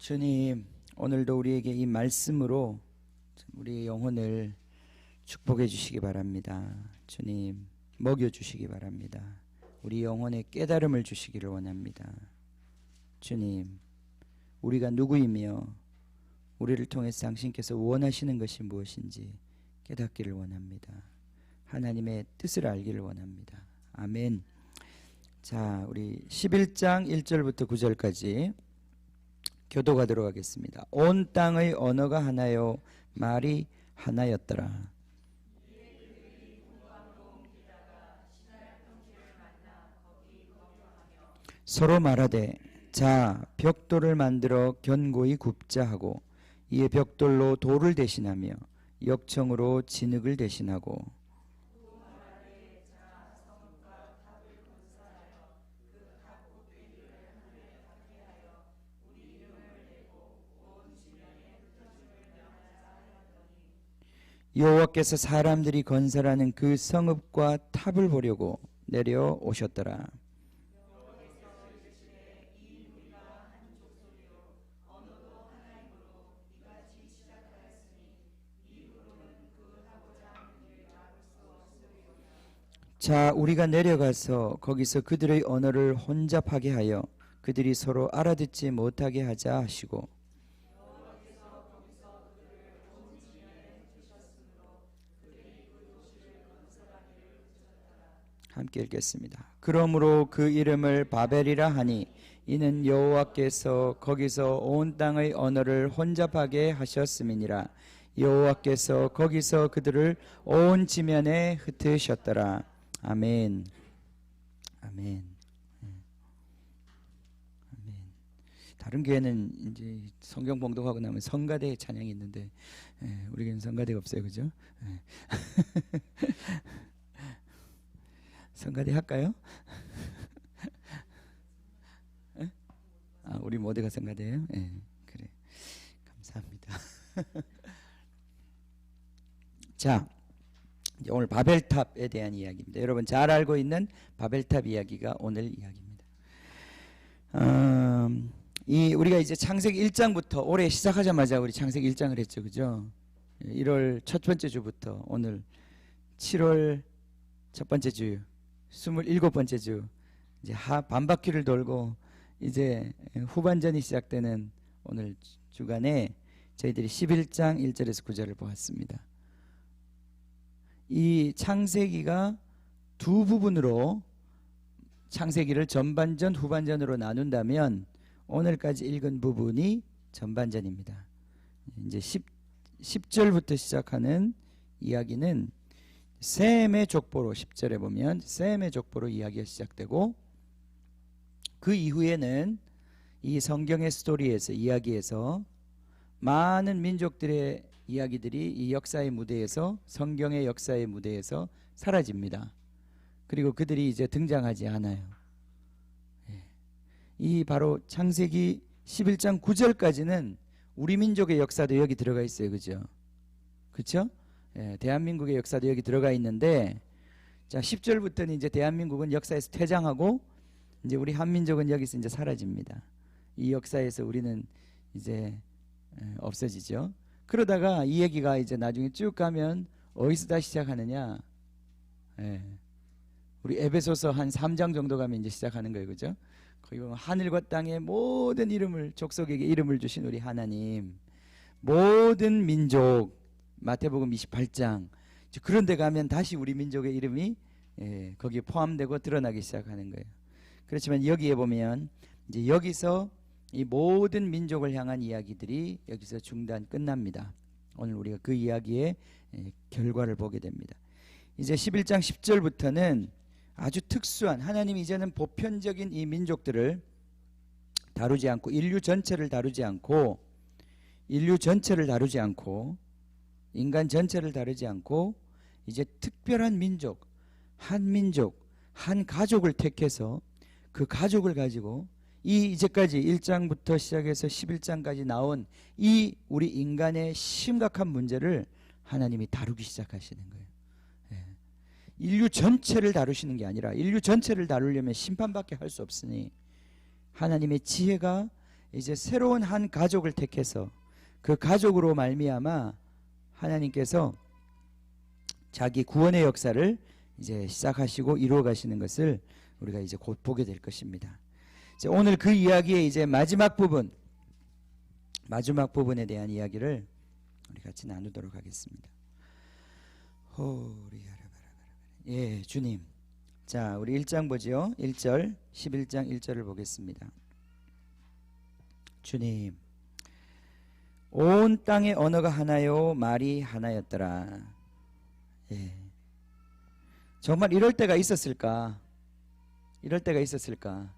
주님, 오늘도 우리에게 이 말씀으로 우리의 영혼을 축복해 주시기 바랍니다. 주님, 먹여 주시기 바랍니다. 우리 영혼에 깨달음을 주시기를 원합니다. 주님, 우리가 누구이며 우리를 통해서 당신께서 원하시는 것이 무엇인지 깨닫기를 원합니다. 하나님의 뜻을 알기를 원합니다. 아멘. 자, 우리 11장 1절부터 9절까지 교도하도록 하겠습니다. 온 땅의 언어가 하나요, 말이 하나였더라. 서로 말하되, 자, 벽돌을 만들어 견고히 굽자 하고, 이에 벽돌로 돌을 대신하며 역청으로 진흙을 대신하고, 여호와께서 사람들이 건설하는 그 성읍과 탑을 보려고 내려오셨더라. 자, 우리가 내려가서 거기서 그들의 언어를 혼잡하게 하여 그들이 서로 알아듣지 못하게 하자 하시고, 함께 읽겠습니다. 그러므로 그 이름을 바벨이라 하니 이는 여호와께서 거기서 온 땅의 언어를 혼잡하게 하셨음이니라. 여호와께서 거기서 그들을 온 지면에 흩으셨더라. 아멘. 아멘. 아멘. 다른 교회는 이제 성경 봉독하고 나면 성가대 찬양이 있는데 우리에게는 성가대가 없어요, 그죠? 성가대 할까요? 우리 모두가 성가대예요? 네, 그래. 감사합니다. 자, 이제 오늘 바벨탑에 대한 이야기입니다. 여러분 잘 알고 있는 바벨탑 이야기가 오늘 이야기입니다. 우리가 이제 창세기 1장부터 올해 시작하자마자 우리 창세기 1장을 했죠, 그죠? 1월 첫 번째 주부터 오늘 7월 첫 번째 주, 27번째 주, 이제 반바퀴를 돌고 이제 후반전이 시작되는 오늘 주간에 저희들이 11장 1절에서 9절을 보았습니다. 이 창세기가 두 부분으로 창세기를 전반전, 후반전으로 나눈다면 오늘까지 읽은 부분이 전반전입니다. 이제 10절부터 시작하는 이야기는 셈의 족보로 10절에 보면 셈의 족보로 이야기가 시작되고 그 이후에는 이 성경의 스토리에서 이야기에서 많은 민족들의 이야기들이 이 역사의 무대에서 성경의 역사의 무대에서 사라집니다. 그리고 그들이 이제 등장하지 않아요. 이 바로 창세기 11장 9절까지는 우리 민족의 역사도 여기 들어가 있어요. 그죠? 그렇죠? 대한민국의 역사도 여기 들어가 있는데, 자 10절부터는 이제 대한민국은 역사에서 퇴장하고 이제 우리 한민족은 여기서 이제 사라집니다. 이 역사에서 우리는 이제 없어지죠. 그러다가 이 얘기가 이제 나중에 쭉 가면 어디서 다시 시작하느냐? 우리 에베소서 한 3장 정도 가면 이제 시작하는 거예요, 그죠? 거기 보면 하늘과 땅의 모든 이름을 족속에게 이름을 주신 우리 하나님, 모든 민족, 마태복음 28장, 그런데 가면 다시 우리 민족의 이름이 거기에 포함되고 드러나기 시작하는 거예요. 그렇지만 여기에 보면 이제 여기서 이 모든 민족을 향한 이야기들이 여기서 끝납니다. 오늘 우리가 그 이야기의 결과를 보게 됩니다. 이제 11장 10절부터는 아주 특수한, 하나님이 이제는 보편적인 이 민족들을 다루지 않고 인류 전체를 다루지 않고 인간 전체를 다루지 않고 이제 특별한 민족, 한 가족을 택해서 그 가족을 가지고 이제까지 1장부터 시작해서 11장까지 나온 이 우리 인간의 심각한 문제를 하나님이 다루기 시작하시는 거예요. 인류 전체를 다루시는 게 아니라 인류 전체를 다루려면 심판밖에 할 수 없으니 하나님의 지혜가 이제 새로운 한 가족을 택해서 그 가족으로 말미암아 하나님께서 자기 구원의 역사를 이제 시작하시고 이루어 가시는 것을 우리가 이제 곧 보게 될 것입니다. 이제 오늘 그 이야기의 이제 마지막 부분에 대한 이야기를 우리 같이 나누도록 하겠습니다. 예, 주님. 자, 우리 1장 보지요. 1절, 11장 1절을 보겠습니다. 주님, 온 땅의 언어가 하나요, 말이 하나였더라. 예. 정말 이럴 때가 있었을까? 이럴 때가 있었을까?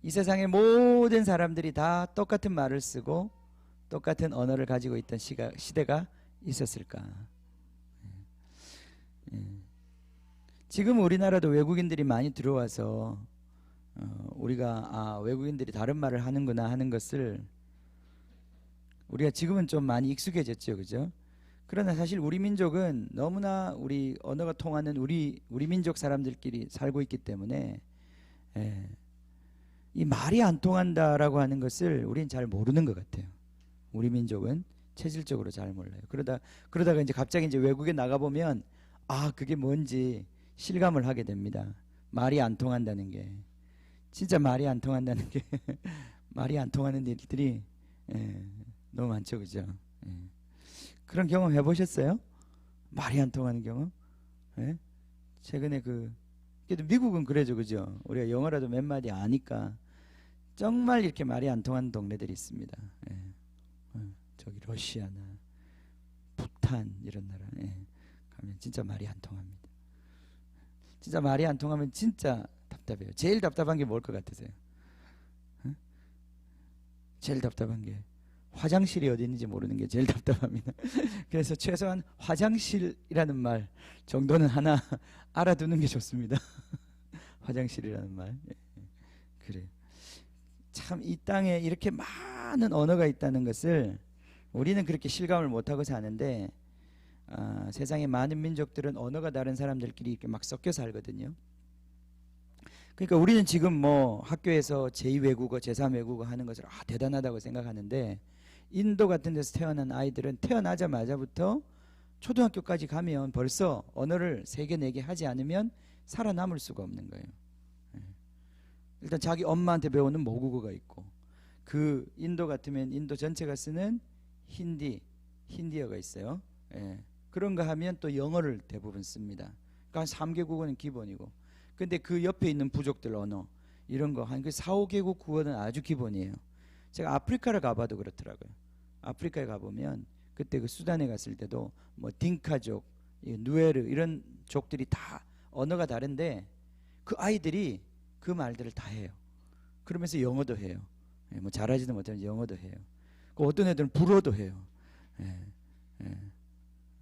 이 세상의 모든 사람들이 다 똑같은 말을 쓰고 똑같은 언어를 가지고 있던 시대가 있었을까? 지금 우리나라도 외국인들이 많이 들어와서 우리가 외국인들이 다른 말을 하는구나 하는 것을 우리가 지금은 좀 많이 익숙해졌죠, 그죠? 그러나 사실 우리 민족은 너무나 우리 언어가 통하는 우리 민족 사람들끼리 살고 있기 때문에 이 말이 안 통한다라고 하는 것을 우리는 잘 모르는 것 같아요. 우리 민족은 체질적으로 잘 몰라요. 그러다가 이제 갑자기 이제 외국에 나가 보면 그게 뭔지 실감을 하게 됩니다. 말이 안 통한다는 게, 진짜 말이 안 통한다는 게 말이 안 통하는 일들이 너무 많죠, 그죠? 그런 경험 해보셨어요? 말이 안 통하는 경험? 최근에 그래도 미국은 그래죠, 그죠? 우리가 영어라도 몇 마디 아니까 정말 이렇게 말이 안 통하는 동네들이 있습니다. 저기 러시아나 부탄 이런 나라 가면 진짜 말이 안 통합니다. 진짜 말이 안 통하면 진짜 답답해요. 제일 답답한 게 뭘 것 같으세요? 제일 답답한 게 화장실이 어디 있는지 모르는 게 제일 답답합니다. 그래서 최소한 화장실이라는 말 정도는 하나 알아두는 게 좋습니다. 화장실이라는 말. 그래요. 참 이 땅에 이렇게 많은 언어가 있다는 것을 우리는 그렇게 실감을 못하고 사는데 세상의 많은 민족들은 언어가 다른 사람들끼리 이렇게 막 섞여 살거든요. 그러니까 우리는 지금 뭐 학교에서 제2외국어, 제3외국어 하는 것을 대단하다고 생각하는데 인도 같은 데서 태어난 아이들은 태어나자마자부터 초등학교까지 가면 벌써 언어를 3개, 4개 하지 않으면 살아남을 수가 없는 거예요. 일단 자기 엄마한테 배우는 모국어가 있고, 그 인도 같으면 인도 전체가 쓰는 힌디어가 있어요. 그런 거 하면 또 영어를 대부분 씁니다. 그러니까 3개 국어는 기본이고, 근데 그 옆에 있는 부족들 언어 이런 거 한 그 4, 5개국 국어는 아주 기본이에요. 제가 아프리카를 가봐도 그렇더라고요. 아프리카에 가보면 그때 그 수단에 갔을 때도 뭐 딩카족, 누에르 이런 족들이 다 언어가 다른데 그 아이들이 그 말들을 다 해요. 그러면서 영어도 해요. 뭐 잘하지도 못하면 영어도 해요. 그 어떤 애들은 불어도 해요.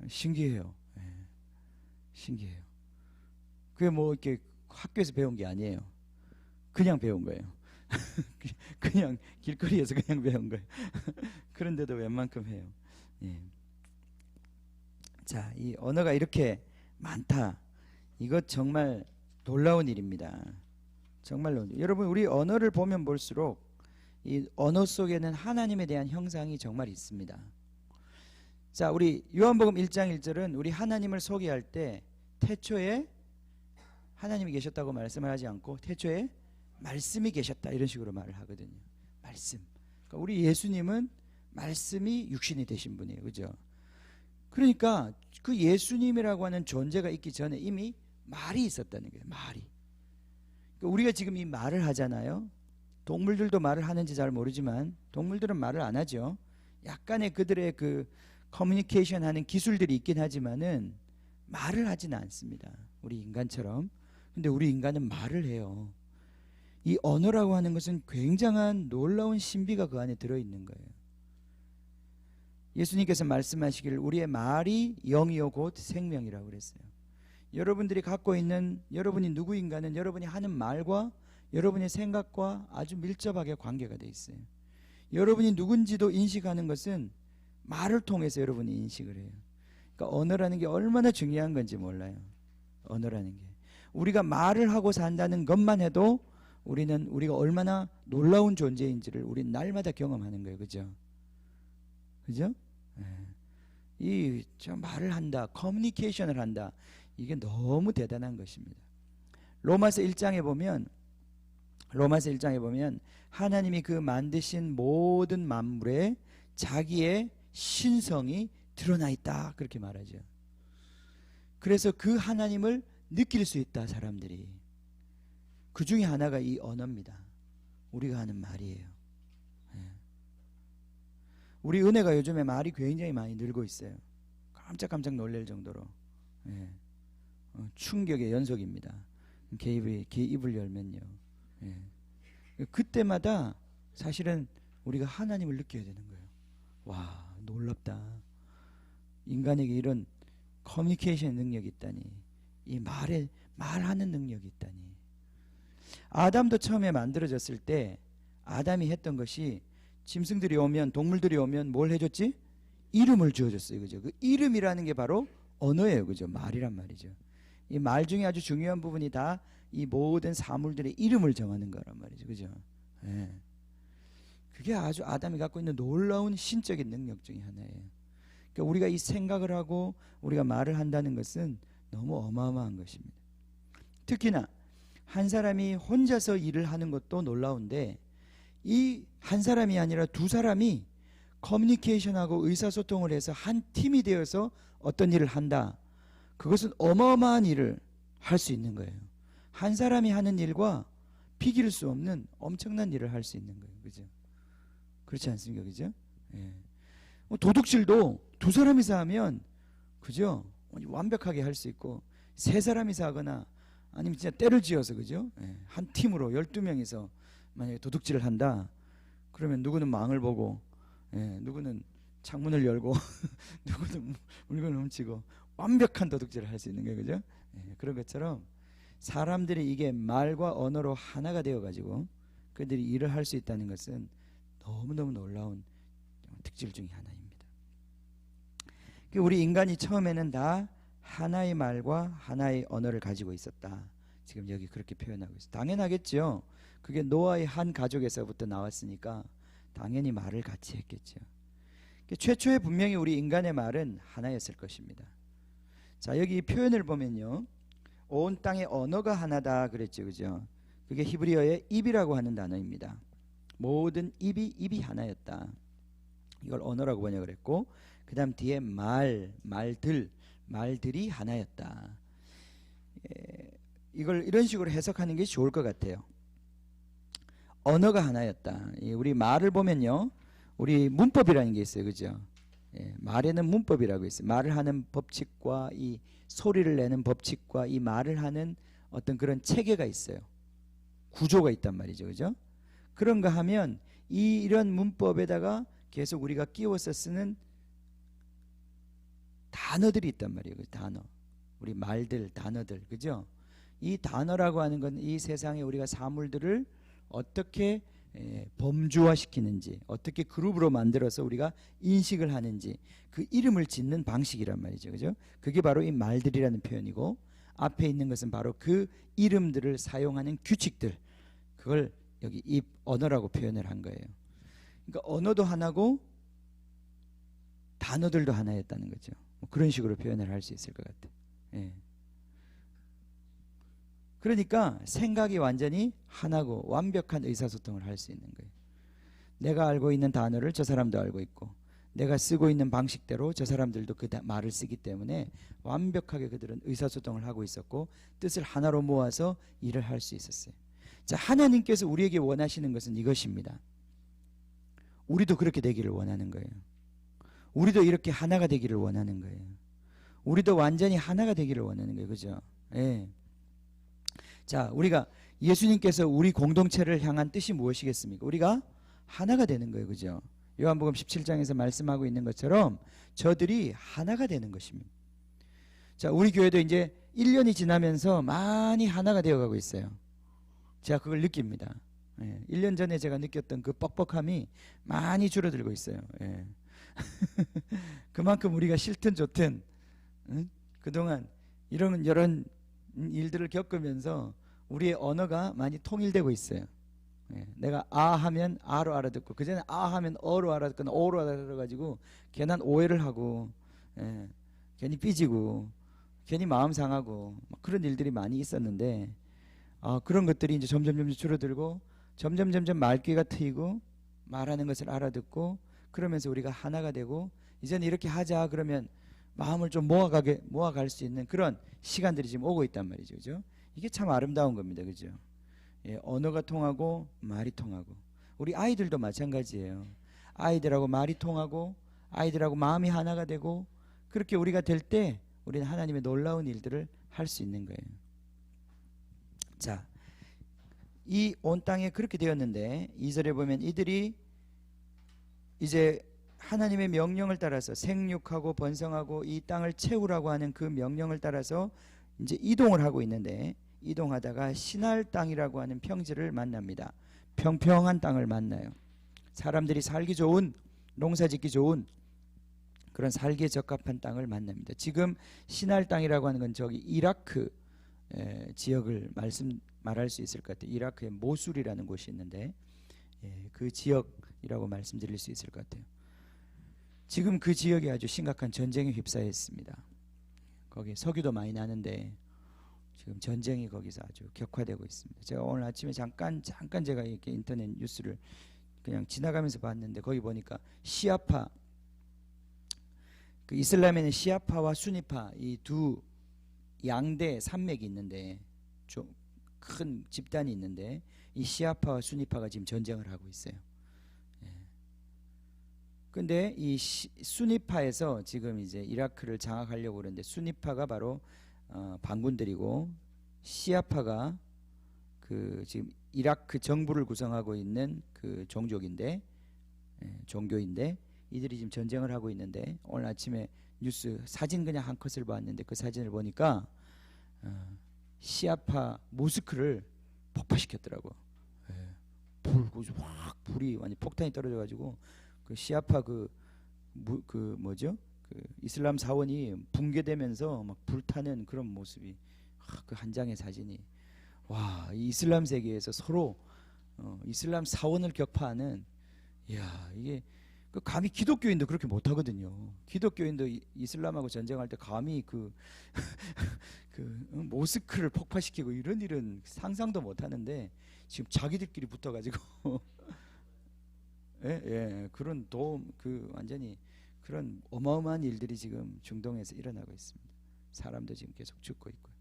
신기해요. 신기해요. 그게 뭐 이렇게 학교에서 배운 게 아니에요. 그냥 배운 거예요. 그냥 길거리에서 그냥 배운 거예요. 그런데도 웬만큼 해요. 자, 이 언어가 이렇게 많다. 이것 정말 놀라운 일입니다. 정말로 여러분, 우리 언어를 보면 볼수록 이 언어 속에는 하나님에 대한 형상이 정말 있습니다. 자, 우리 요한복음 1장 1절은 우리 하나님을 소개할 때 태초에 하나님이 계셨다고 말씀을 하지 않고 태초에 말씀이 계셨다 이런 식으로 말을 하거든요. 말씀. 그러니까 우리 예수님은 말씀이 육신이 되신 분이에요. 그죠? 그러니까 그 예수님이라고 하는 존재가 있기 전에 이미 말이 있었다는 거예요. 말이. 그러니까 우리가 지금 이 말을 하잖아요. 동물들도 말을 하는지 잘 모르지만 동물들은 말을 안 하죠. 약간의 그들의 그 커뮤니케이션 하는 기술들이 있긴 하지만은 말을 하지는 않습니다. 우리 인간처럼. 근데 우리 인간은 말을 해요. 이 언어라고 하는 것은 굉장한 놀라운 신비가 그 안에 들어있는 거예요. 예수님께서 말씀하시기를 우리의 말이 영이요 곧 생명이라고 그랬어요. 여러분들이 갖고 있는 여러분이 누구인가는 여러분이 하는 말과 여러분의 생각과 아주 밀접하게 관계가 돼 있어요. 여러분이 누군지도 인식하는 것은 말을 통해서 여러분이 인식을 해요. 그러니까 언어라는 게 얼마나 중요한 건지 몰라요. 언어라는 게. 우리가 말을 하고 산다는 것만 해도 우리가 얼마나 놀라운 존재인지를 우리는 날마다 경험하는 거예요. 그죠? 그죠? 저 말을 한다, 커뮤니케이션을 한다. 이게 너무 대단한 것입니다. 로마서 1장에 보면 하나님이 그 만드신 모든 만물에 자기의 신성이 드러나 있다, 그렇게 말하죠. 그래서 그 하나님을 느낄 수 있다, 사람들이. 그 중에 하나가 이 언어입니다. 우리가 하는 말이에요. 우리 은혜가 요즘에 말이 굉장히 많이 늘고 있어요. 깜짝 놀랄 정도로. 충격의 연속입니다. 입을 열면요. 그때마다 사실은 우리가 하나님을 느껴야 되는 거예요. 와, 놀랍다. 인간에게 이런 커뮤니케이션 능력이 있다니. 이 말하는 능력이 있다니. 아담도 처음에 만들어졌을 때 아담이 했던 것이 짐승들이 오면, 동물들이 오면 뭘 해줬지? 이름을 지어줬어요. 그죠? 그 이름이라는 게 바로 언어예요. 그죠? 말이란 말이죠. 이 말 중에 아주 중요한 부분이 다 이 모든 사물들의 이름을 정하는 거란 말이죠. 그죠? 그게 아주 아담이 갖고 있는 놀라운 신적인 능력 중에 하나예요. 그러니까 우리가 이 생각을 하고 우리가 말을 한다는 것은 너무 어마어마한 것입니다. 특히나 한 사람이 혼자서 일을 하는 것도 놀라운데, 이 한 사람이 아니라 두 사람이 커뮤니케이션하고 의사소통을 해서 한 팀이 되어서 어떤 일을 한다. 그것은 어마어마한 일을 할 수 있는 거예요. 한 사람이 하는 일과 비길 수 없는 엄청난 일을 할 수 있는 거예요. 그죠? 그렇지 않습니까? 그죠? 도둑질도 두 사람이서 하면, 그죠? 완벽하게 할 수 있고, 세 사람이서 하거나 아니면 진짜 때를 지어서, 그죠? 한 팀으로 12명이서 만약에 도둑질을 한다. 그러면 누구는 망을 보고, 누구는 창문을 열고 누구는 물건을 훔치고 완벽한 도둑질을 할 수 있는 거예요. 그죠? 그런 것처럼 사람들이 이게 말과 언어로 하나가 되어 가지고 그들이 일을 할 수 있다는 것은 너무너무 놀라운 특질 중에 하나입니다. 우리 인간이 처음에는 다 하나의 말과 하나의 언어를 가지고 있었다. 지금 여기 그렇게 표현하고 있어요. 당연하겠죠. 그게 노아의 한 가족에서부터 나왔으니까 당연히 말을 같이 했겠죠. 최초에 분명히 우리 인간의 말은 하나였을 것입니다. 자, 여기 표현을 보면요, 온 땅의 언어가 하나다 그랬죠. 그죠? 그게 히브리어의 입이라고 하는 단어입니다. 모든 입이 하나였다. 이걸 언어라고 번역을 했고, 그 다음 뒤에 말들이 하나였다. 이걸 이런 식으로 해석하는 게 좋을 것 같아요. 언어가 하나였다. 우리 말을 보면요, 우리 문법이라는 게 있어요. 그죠? 말에는 문법이라고 있어요. 말을 하는 법칙과 이 소리를 내는 법칙과 이 말을 하는 어떤 그런 체계가 있어요. 구조가 있단 말이죠. 그죠? 그런가 하면 이런 문법에다가 계속 우리가 끼워서 쓰는 단어들이 있단 말이에요. 단어. 우리 말들, 단어들. 그죠? 이 단어라고 하는 건 이 세상에 우리가 사물들을 어떻게 범주화시키는지, 어떻게 그룹으로 만들어서 우리가 인식을 하는지, 그 이름을 짓는 방식이란 말이죠. 그죠? 그게 바로 이 말들이라는 표현이고, 앞에 있는 것은 바로 그 이름들을 사용하는 규칙들, 그걸 여기 언어라고 표현을 한 거예요. 그러니까 언어도 하나고 단어들도 하나였다는 거죠. 그런 식으로 표현을 할 수 있을 것 같아요. 그러니까 생각이 완전히 하나고 완벽한 의사소통을 할 수 있는 거예요. 내가 알고 있는 단어를 저 사람도 알고 있고, 내가 쓰고 있는 방식대로 저 사람들도 그 말을 쓰기 때문에 완벽하게 그들은 의사소통을 하고 있었고, 뜻을 하나로 모아서 일을 할 수 있었어요. 자, 하나님께서 우리에게 원하시는 것은 이것입니다. 우리도 그렇게 되기를 원하는 거예요. 우리도 이렇게 하나가 되기를 원하는 거예요. 우리도 완전히 하나가 되기를 원하는 거예요. 그죠? 자, 우리가 예수님께서 우리 공동체를 향한 뜻이 무엇이겠습니까? 우리가 하나가 되는 거예요. 그죠? 요한복음 17장에서 말씀하고 있는 것처럼 저들이 하나가 되는 것입니다. 자, 우리 교회도 이제 1년이 지나면서 많이 하나가 되어가고 있어요. 제가 그걸 느낍니다. 1년 전에 제가 느꼈던 그 뻑뻑함이 많이 줄어들고 있어요. 그만큼 우리가 싫든 좋든 그동안 이런 일들을 겪으면서 우리의 언어가 많이 통일되고 있어요. 예, 내가 아 하면 아로 알아듣고 그전에 아 하면 어로 알아듣거나 오로 알아들어가지고 괜한 오해를 하고 예, 괜히 삐지고 괜히 마음 상하고 그런 일들이 많이 있었는데 그런 것들이 이제 점점 줄어들고 점점 말귀가 트이고 말하는 것을 알아듣고 그러면서 우리가 하나가 되고 이제는 이렇게 하자 그러면 마음을 좀 모아갈 수 있는 그런 시간들이 지금 오고 있단 말이죠. 그죠? 이게 참 아름다운 겁니다. 그죠? 예, 언어가 통하고 말이 통하고 우리 아이들도 마찬가지예요. 아이들하고 말이 통하고 아이들하고 마음이 하나가 되고 그렇게 우리가 될 때 우리는 하나님의 놀라운 일들을 할 수 있는 거예요. 자, 이 온 땅에 그렇게 되었는데 2절에 보면 이들이 이제 하나님의 명령을 따라서 생육하고 번성하고 이 땅을 채우라고 하는 그 명령을 따라서 이제 이동을 하고 있는데 이동하다가 시날 땅이라고 하는 평지를 만납니다. 평평한 땅을 만나요. 사람들이 살기 좋은, 농사짓기 좋은 그런 살기에 적합한 땅을 만납니다. 지금 시날 땅이라고 하는 건 저기 이라크 지역을 말할 수 있을 것 같아요. 이라크의 모술이라는 곳이 있는데 그 지역이라고 말씀드릴 수 있을 것 같아요. 지금 그 지역이 아주 심각한 전쟁에 휩싸여 있습니다. 거기 석유도 많이 나는데 지금 전쟁이 거기서 아주 격화되고 있습니다. 제가 오늘 아침에 잠깐 제가 이렇게 인터넷 뉴스를 그냥 지나가면서 봤는데 거기 보니까 시아파, 그 이슬람에는 시아파와 수니파 이 두 양대 산맥이 있는데 좀 큰 집단이 있는데 이 시아파와 수니파가 지금 전쟁을 하고 있어요. 근데 이 수니파에서 지금 이제 이라크를 장악하려고 그러는데 수니파가 바로 반군들이고 시아파가 그 지금 이라크 정부를 구성하고 있는 그 종족인데 종교인데 이들이 지금 전쟁을 하고 있는데 오늘 아침에 뉴스 사진 그냥 한 컷을 봤는데 그 사진을 보니까 시아파 모스크를 폭파시켰더라고. 불이 완전 폭탄이 떨어져가지고 그 시아파 그 뭐죠? 그 이슬람 사원이 붕괴되면서 막 불타는 그런 모습이 그 한 장의 사진이 이 이슬람 세계에서 서로 이슬람 사원을 격파하는 이게 그 감히 기독교인도 그렇게 못하거든요. 기독교인도 이슬람하고 전쟁할 때 감히 그 모스크를 폭파시키고 이런 일은 상상도 못하는데 지금 자기들끼리 붙어가지고 그런 완전히 그런 어마어마한 일들이 지금 중동에서 일어나고 있습니다. 사람도 지금 계속 죽고 있고요.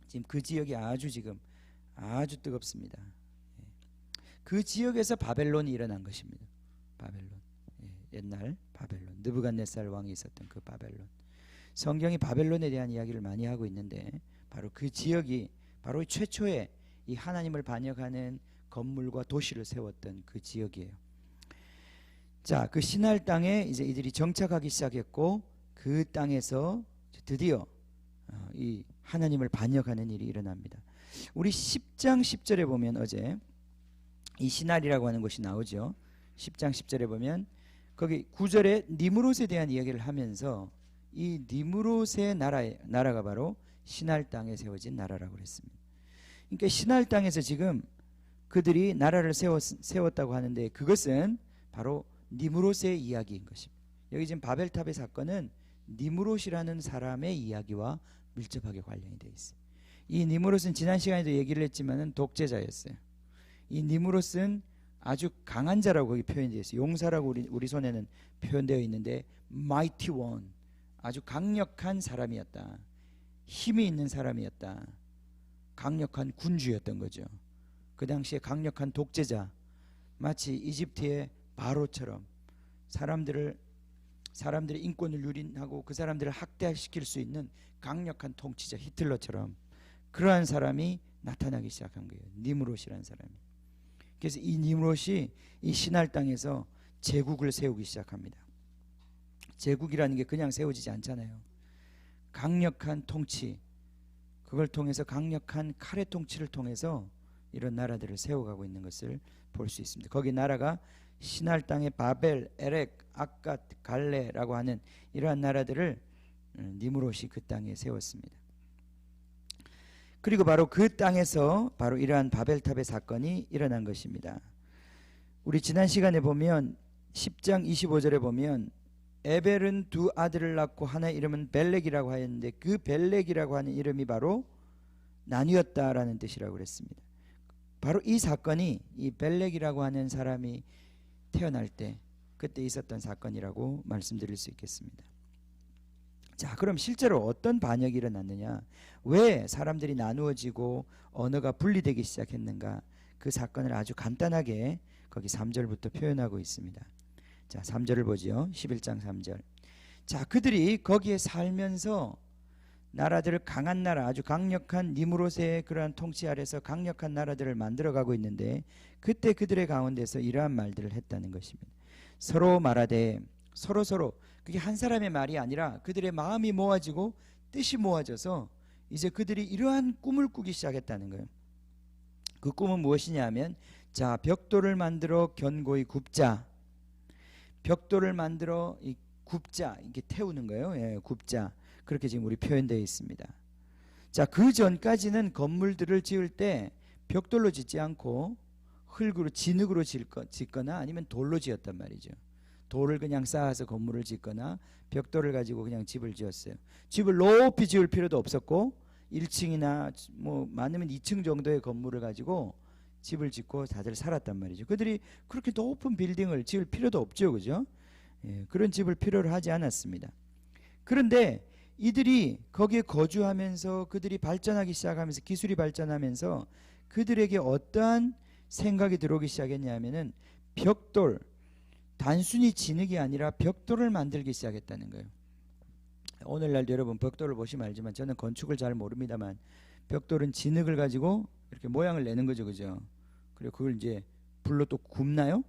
지금 그 지역이 지금 아주 뜨겁습니다. 그 지역에서 바벨론이 일어난 것입니다. 바벨론, 옛날 바벨론, 느부갓네살 왕이 있었던 그 바벨론. 성경이 바벨론에 대한 이야기를 많이 하고 있는데 바로 그 지역이 바로 최초의 이 하나님을 반역하는 건물과 도시를 세웠던 그 지역이에요. 자, 그 시날 땅에 이제 이들이 정착하기 시작했고 그 땅에서 드디어 이 하나님을 반역하는 일이 일어납니다. 우리 10장 10절에 보면 어제 이 시날이라고 하는 것이 나오죠. 10장 10절에 보면 거기 9절에 니므롯에 대한 이야기를 하면서 이 니므롯의 나라가 바로 시날 땅에 세워진 나라라고 그랬습니다. 그러니까 시날 땅에서 지금 그들이 나라를 세웠다고 하는데 그것은 바로 니므롯의 이야기인 것입니다. 여기 지금 바벨탑의 사건은 니므롯이라는 사람의 이야기와 밀접하게 관련이 되어 있어요. 이 니므롯은 지난 시간에도 얘기를 했지만은 독재자였어요. 이 니므롯은 아주 강한 자라고 거기 표현되어 있어요. 용사라고 우리 손에는 표현되어 있는데 mighty one, 아주 강력한 사람이었다. 힘이 있는 사람이었다. 강력한 군주였던 거죠. 그 당시에 강력한 독재자, 마치 이집트의 바로처럼 사람들의 인권을 유린하고 그 사람들을 학대시킬 수 있는 강력한 통치자 히틀러처럼 그러한 사람이 나타나기 시작한 거예요. 니므롯이라는 사람이. 그래서 이 니므롯이 이 시날 땅에서 제국을 세우기 시작합니다. 제국이라는 게 그냥 세워지지 않잖아요. 강력한 통치, 그걸 통해서 강력한 칼의 통치를 통해서 이런 나라들을 세워가고 있는 것을 볼 수 있습니다. 거기 나라가 시날 땅의 바벨, 에렉, 아갓, 갈레라고 하는 이러한 나라들을 니므롯이 그 땅에 세웠습니다. 그리고 바로 그 땅에서 바로 이러한 바벨탑의 사건이 일어난 것입니다. 우리 지난 시간에 보면 10장 25절에 보면 에벨은 두 아들을 낳고 하나의 이름은 벨렉이라고 하였는데 그 벨렉이라고 하는 이름이 바로 나뉘었다라는 뜻이라고 그랬습니다. 바로 이 사건이 이 벨렉이라고 하는 사람이 태어날 때 그때 있었던 사건이라고 말씀드릴 수 있겠습니다. 자, 그럼 실제로 어떤 반역이 일어났느냐, 왜 사람들이 나누어지고 언어가 분리되기 시작했는가, 그 사건을 아주 간단하게 거기 3절부터 표현하고 있습니다. 자, 3절을 보지요. 11장 3절. 자, 그들이 거기에 살면서 나라들을 강한 나라, 아주 강력한 니무롯의 그러한 통치 아래서 강력한 나라들을 만들어가고 있는데 그때 그들의 가운데서 이러한 말들을 했다는 것입니다. 서로 말하되, 서로 그게 한 사람의 말이 아니라 그들의 마음이 모아지고 뜻이 모아져서 이제 그들이 이러한 꿈을 꾸기 시작했다는 거예요. 그 꿈은 무엇이냐 하면, 자, 벽돌을 만들어 견고히 굽자. 벽돌을 만들어 굽자, 이게 태우는 거예요. 예, 굽자. 그렇게 지금 우리 표현되어 있습니다. 자, 그 전까지는 건물들을 지을 때 벽돌로 짓지 않고 흙으로, 진흙으로 짓거나 아니면 돌로 지었단 말이죠. 돌을 그냥 쌓아서 건물을 짓거나 벽돌을 가지고 그냥 집을 지었어요. 집을 높이 지을 필요도 없었고 1층이나 뭐 많으면 2층 정도의 건물을 가지고 집을 짓고 다들 살았단 말이죠. 그들이 그렇게 높은 빌딩을 지을 필요도 없죠, 그죠? 예, 그런 집을 필요로 하지 않았습니다. 그런데 이들이 거기에 거주하면서 그들이 발전하기 시작하면서 기술이 발전하면서 그들에게 어떠한 생각이 들어오기 시작했냐면은 벽돌, 단순히 진흙이 아니라 벽돌을 만들기 시작했다는 거예요. 오늘날도 여러분 벽돌을 보시면 알지만 저는 건축을 잘 모릅니다만 벽돌은 진흙을 가지고 이렇게 모양을 내는 거죠, 그죠? 그리고 그걸 이제 불로 또 굽나요?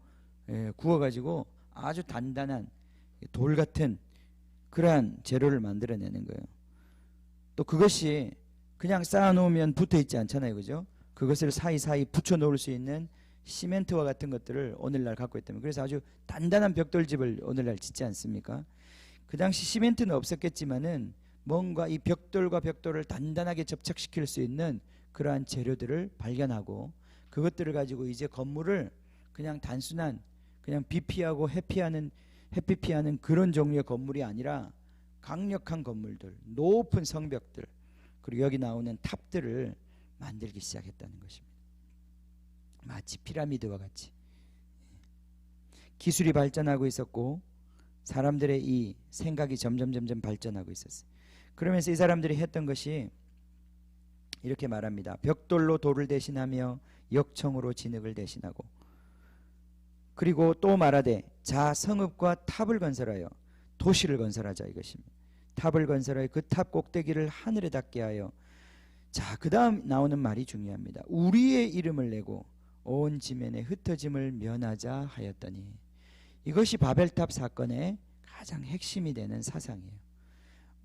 예, 구워가지고 아주 단단한 돌 같은 그러한 재료를 만들어내는 거예요. 또 그것이 그냥 쌓아놓으면 붙어있지 않잖아요, 그죠? 그것을 사이사이 붙여놓을 수 있는 시멘트와 같은 것들을 오늘날 갖고 있다면, 그래서 아주 단단한 벽돌집을 오늘날 짓지 않습니까? 그 당시 시멘트는 없었겠지만은 뭔가 이 벽돌과 벽돌을 단단하게 접착시킬 수 있는 그러한 재료들을 발견하고 그것들을 가지고 이제 건물을 그냥 단순한 그냥 비 피하고 햇빛 피하는 그런 종류의 건물이 아니라 강력한 건물들, 높은 성벽들, 그리고 여기 나오는 탑들을 만들기 시작했다는 것입니다. 마치 피라미드와 같이 기술이 발전하고 있었고 사람들의 이 생각이 점점 발전하고 있었어요. 그러면서 이 사람들이 했던 것이 이렇게 말합니다. 벽돌로 돌을 대신하며 역청으로 진흙을 대신하고, 그리고 또 말하되, 자, 성읍과 탑을 건설하여 도시를 건설하자, 이것입니다. 탑을 건설하여 그 탑 꼭대기를 하늘에 닿게 하여, 자, 그 다음 나오는 말이 중요합니다. 우리의 이름을 내고 온 지면에 흩어짐을 면하자 하였더니, 이것이 바벨탑 사건의 가장 핵심이 되는 사상이에요.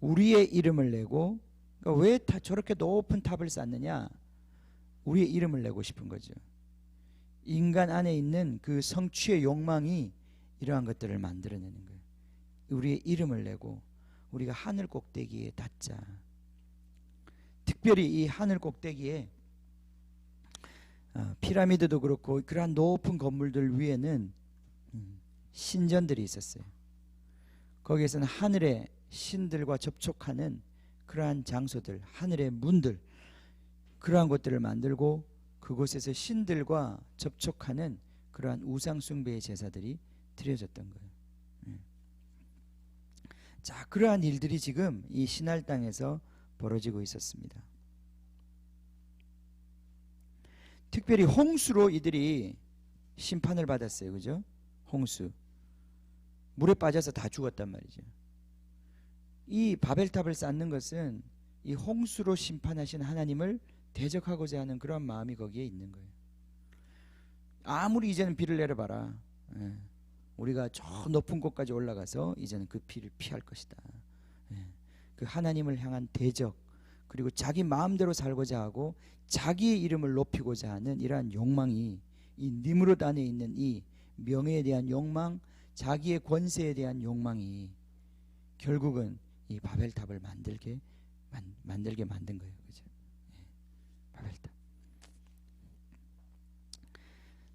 우리의 이름을 내고, 그러니까 왜 저렇게 높은 탑을 쌓느냐? 우리의 이름을 내고 싶은 거죠. 인간 안에 있는 그 성취의 욕망이 이러한 것들을 만들어내는 거예요. 우리의 이름을 내고 우리가 하늘 꼭대기에 닿자. 특별히 이 하늘 꼭대기에 피라미드도 그렇고 그러한 높은 건물들 위에는 신전들이 있었어요. 거기에서는 하늘의 신들과 접촉하는 그러한 장소들, 하늘의 문들, 그러한 것들을 만들고 그곳에서 신들과 접촉하는 그러한 우상 숭배의 제사들이 드려졌던 거예요. 자, 그러한 일들이 지금 이 시날 땅에서 벌어지고 있었습니다. 특별히 홍수로 이들이 심판을 받았어요, 그죠? 홍수, 물에 빠져서 다 죽었단 말이죠. 이 바벨탑을 쌓는 것은 이 홍수로 심판하신 하나님을 대적하고자 하는 그런 마음이 거기에 있는 거예요. 아무리 이제는 비를 내려봐라, 우리가 저 높은 곳까지 올라가서 이제는 그 비를 피할 것이다. 그 하나님을 향한 대적, 그리고 자기 마음대로 살고자 하고 자기의 이름을 높이고자 하는 이러한 욕망이, 이 니므롯 안에 있는 이 명예에 대한 욕망, 자기의 권세에 대한 욕망이 결국은 이 바벨탑을 만들게 만든 거예요, 그죠?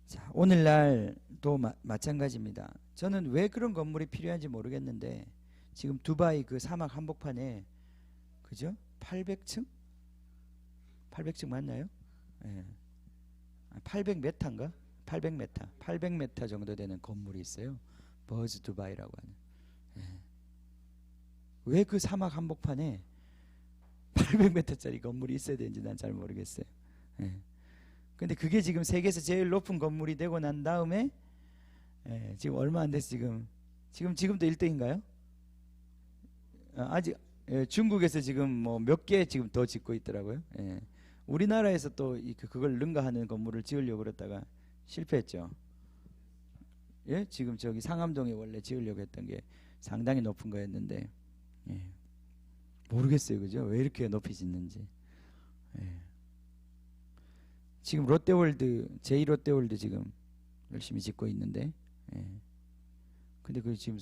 자, 오늘날도 마찬가지입니다. 저는 왜 그런 건물이 필요한지 모르겠는데 지금 두바이 그 사막 한복판에 그죠? 800층? 800층 맞나요? 예. 800m인가? 800m. 800m 정도 되는 건물이 있어요. 버즈 두바이라고 하는. 예. 왜 그 사막 한복판에 800m짜리 건물이 있어야 되는지 난 잘 모르겠어요. 예. 근데 그게 지금 세계에서 제일 높은 건물이 되고 난 다음에 지금 얼마 안 돼서 지금도 1등인가요? 아직 중국에서 지금 뭐 몇 개 지금 더 짓고 있더라고요. 우리나라에서 또 그걸 능가하는 건물을 지으려고 그랬다가 실패했죠. 예, 지금 저기 상암동에 원래 지으려고 했던 게 상당히 높은 거였는데 모르겠어요, 그죠? 왜 이렇게 높이 짓는지. 지금 롯데월드 제2롯데월드 지금 열심히 짓고 있는데, 근데 그 지금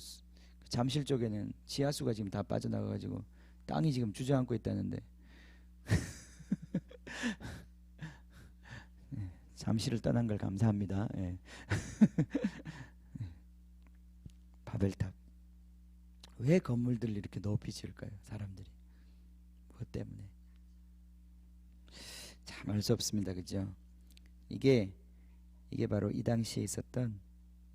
잠실 쪽에는 지하수가 지금 다 빠져나가가지고 땅이 지금 주저앉고 있다는데 잠실을 떠난 걸 감사합니다. 바벨탑. 왜 건물들을 이렇게 높이 지을까요? 사람들이 무엇 때문에? 참 알 수 없습니다. 그죠? 이게 바로 이 당시에 있었던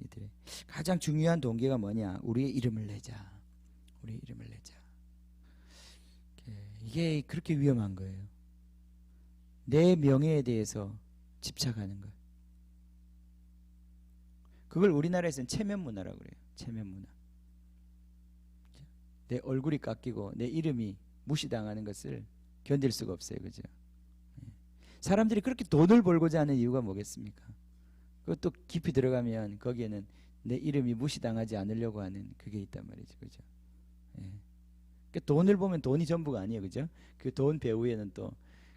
이들의 가장 중요한 동기가 뭐냐? 우리의 이름을 내자. 우리의 이름을 내자. 이게 그렇게 위험한 거예요. 내 명예에 대해서 집착하는 것. 그걸 우리나라에서는 체면 문화라고 그래요. 체면 문화. 내 얼굴이 깎이고 내 이름이 무시당하는 것을 견딜 수가 없어요. 그죠? 사람들이 그렇게 돈을 벌고자 하는 이유가 뭐겠습니까? 그것도 깊이 들어가면 거기에는 내 이름이 무시당하지 않으려고 하는 그게 있단 말이죠. 그죠? 그러니까 돈을 보면 돈이 전부가 아니에요. 그죠? 그 돈 배후에는 또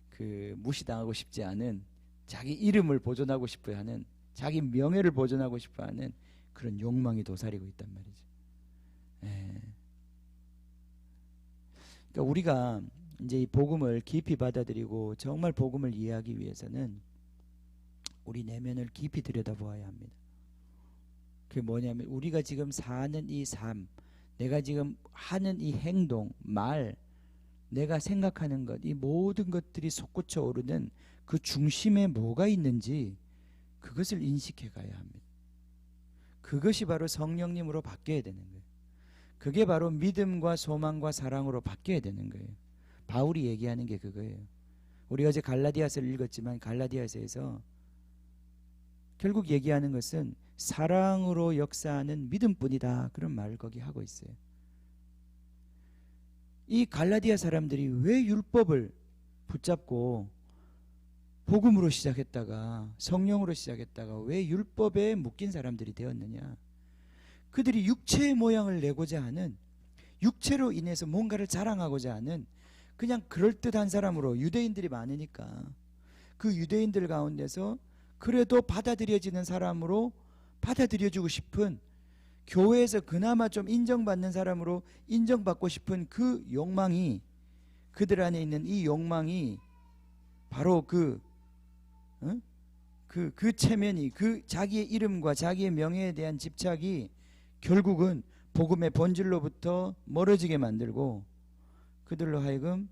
그 무시당하고 싶지 않은 자기 이름을 보존하고 싶어 하는 자기 명예를 보존하고 싶어 하는 그런 욕망이 도사리고 있단 말이죠. 그러니까 우리가 이제 이 복음을 깊이 받아들이고 정말 복음을 이해하기 위해서는 우리 내면을 깊이 들여다보아야 합니다. 그게 뭐냐면 우리가 지금 사는 이 삶, 내가 지금 하는 이 행동, 말, 내가 생각하는 것, 이 모든 것들이 솟구쳐 오르는 그 중심에 뭐가 있는지 그것을 인식해 가야 합니다. 그것이 바로 성령님으로 바뀌어야 되는 거예요. 그게 바로 믿음과 소망과 사랑으로 바뀌어야 되는 거예요. 바울이 얘기하는 게 그거예요. 우리 어제 갈라디아서를 읽었지만 갈라디아서에서 결국 얘기하는 것은 사랑으로 역사하는 믿음뿐이다. 그런 말을 거기 하고 있어요. 이 갈라디아 사람들이 왜 율법을 붙잡고 복음으로 시작했다가 성령으로 시작했다가 왜 율법에 묶인 사람들이 되었느냐? 그들이 육체의 모양을 내고자 하는, 육체로 인해서 뭔가를 자랑하고자 하는 그냥 그럴듯한 사람으로, 유대인들이 많으니까 그 유대인들 가운데서 그래도 받아들여지는 사람으로 받아들여주고 싶은, 교회에서 그나마 좀 인정받는 사람으로 인정받고 싶은 그 욕망이, 그들 안에 있는 이 욕망이 바로 그 체면이, 그 자기의 이름과 자기의 명예에 대한 집착이 결국은 복음의 본질로부터 멀어지게 만들고 그들로 하여금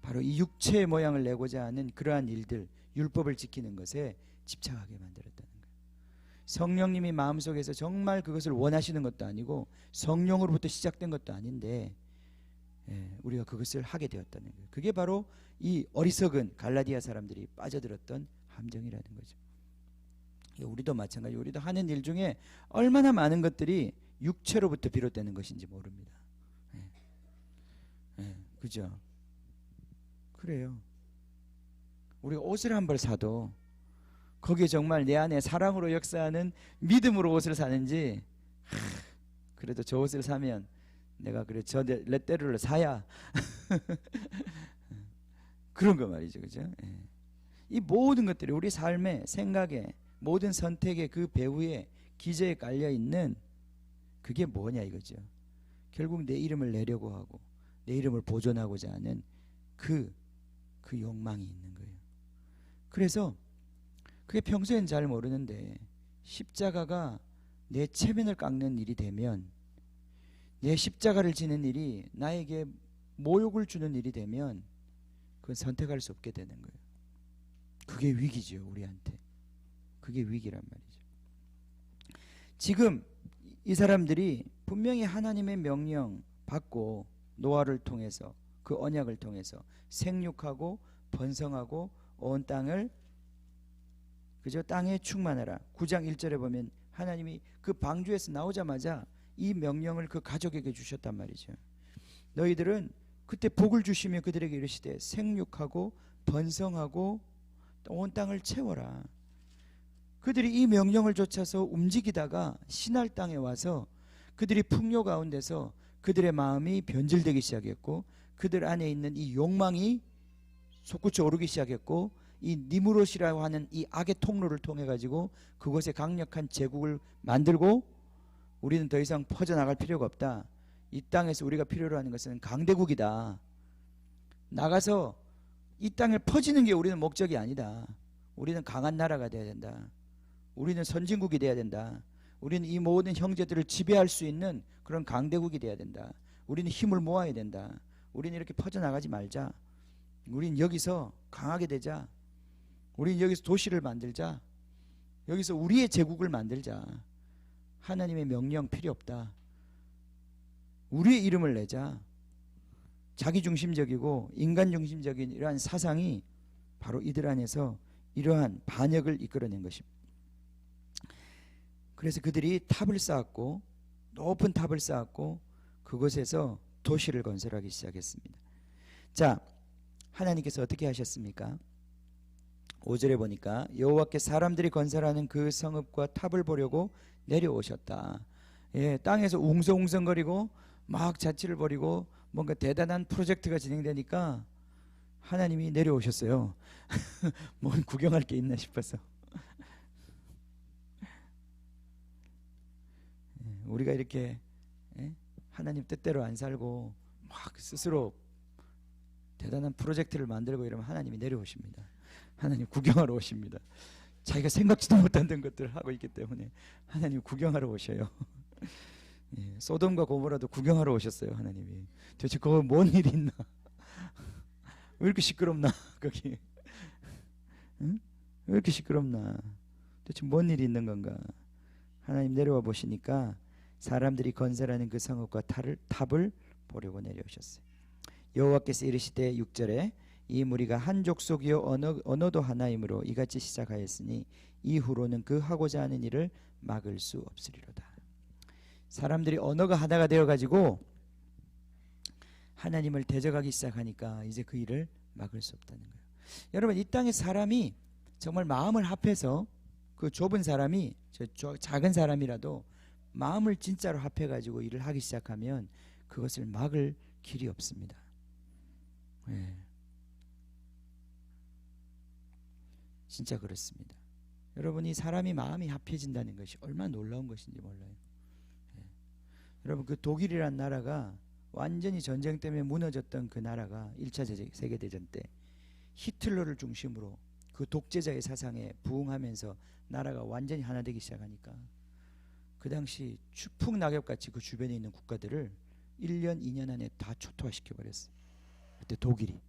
바로 이 육체의 모양을 내고자 하는 그러한 일들, 율법을 지키는 것에 집착하게 만들었다는 거예요. 성령님이 마음속에서 정말 그것을 원하시는 것도 아니고 성령으로부터 시작된 것도 아닌데 우리가 그것을 하게 되었다는 거예요. 그게 바로 이 어리석은 갈라디아 사람들이 빠져들었던 함정이라는 거죠. 우리도 마찬가지. 우리도 하는 일 중에 얼마나 많은 것들이 육체로부터 비롯되는 것인지 모릅니다. 그죠? 그래요. 우리가 옷을 한 벌 사도 거기에 정말 내 안에 사랑으로 역사하는 믿음으로 옷을 사는지, 그래도 저 옷을 사면 내가 그래 저 레떼르를 사야 그런 거 말이죠. 그죠? 이 모든 것들이 우리 삶의 생각에, 모든 선택의 그 배후에 기저에 깔려 있는 그게 뭐냐 이거죠. 결국 내 이름을 내려고 하고 내 이름을 보존하고자 하는 그 욕망이 있는 거예요. 그래서 그게 평소엔 잘 모르는데 십자가가 내 체면을 깎는 일이 되면, 내 십자가를 지는 일이 나에게 모욕을 주는 일이 되면 그건 선택할 수 없게 되는 거예요. 그게 위기죠, 우리한테. 그게 위기란 말이죠. 지금 이 사람들이 분명히 하나님의 명령 받고 노아를 통해서, 그 언약을 통해서 생육하고 번성하고 온 땅을, 그저 땅에 충만하라. 9장 1절에 보면 하나님이 그 방주에서 나오자마자 이 명령을 그 가족에게 주셨단 말이죠. 너희들은 그때 복을 주시며 그들에게 이르시되 생육하고 번성하고 온 땅을 채워라. 그들이 이 명령을 좇아서 움직이다가 신할 땅에 와서 그들이 풍요 가운데서 그들의 마음이 변질되기 시작했고, 그들 안에 있는 이 욕망이 솟구쳐 오르기 시작했고, 이 니무롯이라고 하는 이 악의 통로를 통해 가지고 그곳에 강력한 제국을 만들고, 우리는 더 이상 퍼져나갈 필요가 없다. 이 땅에서 우리가 필요로 하는 것은 강대국이다. 나가서 이 땅을 퍼지는 게 우리는 목적이 아니다. 우리는 강한 나라가 돼야 된다. 우리는 선진국이 돼야 된다. 우리는 이 모든 형제들을 지배할 수 있는 그런 강대국이 돼야 된다. 우리는 힘을 모아야 된다. 우리는 이렇게 퍼져나가지 말자. 우리는 여기서 강하게 되자. 우리는 여기서 도시를 만들자. 여기서 우리의 제국을 만들자. 하나님의 명령 필요 없다. 우리의 이름을 내자. 자기중심적이고 인간중심적인 이러한 사상이 바로 이들 안에서 이러한 반역을 이끌어낸 것입니다. 그래서 그들이 탑을 쌓았고, 높은 탑을 쌓았고 그곳에서 도시를 건설하기 시작했습니다. 자, 하나님께서 어떻게 하셨습니까? 5절에 보니까 여호와께 사람들이 건설하는 그 성읍과 탑을 보려고 내려오셨다. 예, 땅에서 웅성웅성거리고 막 자취를 벌이고 뭔가 대단한 프로젝트가 진행되니까 하나님이 내려오셨어요. 뭔 구경할 게 있나 싶어서. 우리가 이렇게 하나님 뜻대로 안 살고 막 스스로 대단한 프로젝트를 만들고 이러면 하나님이 내려오십니다. 하나님 구경하러 오십니다. 자기가 생각지도 못했던 것들을 하고 있기 때문에 하나님 구경하러 오셔요. 예, 소돔과 고모라도 구경하러 오셨어요. 하나님이. 도대체 그거 뭔 일이 있나? 왜 이렇게 시끄럽나 거기? 응? 왜 이렇게 시끄럽나? 도대체 뭔 일이 있는 건가? 하나님 내려와 보시니까 사람들이 건설하는 그 성읍과 탑을 보려고 내려오셨어요. 여호와께서 이르시되 6절에 이 무리가 한 족속이요 언어도 하나이므로 이같이 시작하였으니 이후로는 그 하고자 하는 일을 막을 수 없으리로다. 사람들이 언어가 하나가 되어가지고 하나님을 대적하기 시작하니까 이제 그 일을 막을 수 없다는 거예요. 여러분, 이 땅의 사람이 정말 마음을 합해서, 그 좁은 사람이 작은 사람이라도 마음을 진짜로 합해가지고 일을 하기 시작하면 그것을 막을 길이 없습니다. 네. 진짜 그렇습니다. 여러분, 이 사람이 마음이 합해진다는 것이 얼마나 놀라운 것인지 몰라요. 네. 여러분, 그 독일이란 나라가 완전히 전쟁 때문에 무너졌던 그 나라가 1차 세계대전 때 히틀러를 중심으로 그 독재자의 사상에 부응하면서 나라가 완전히 하나 되기 시작하니까 그 당시 추풍낙엽같이 그 주변에 있는 국가들을 1년 2년 안에 다 초토화시켜버렸어요. 그때 독일이.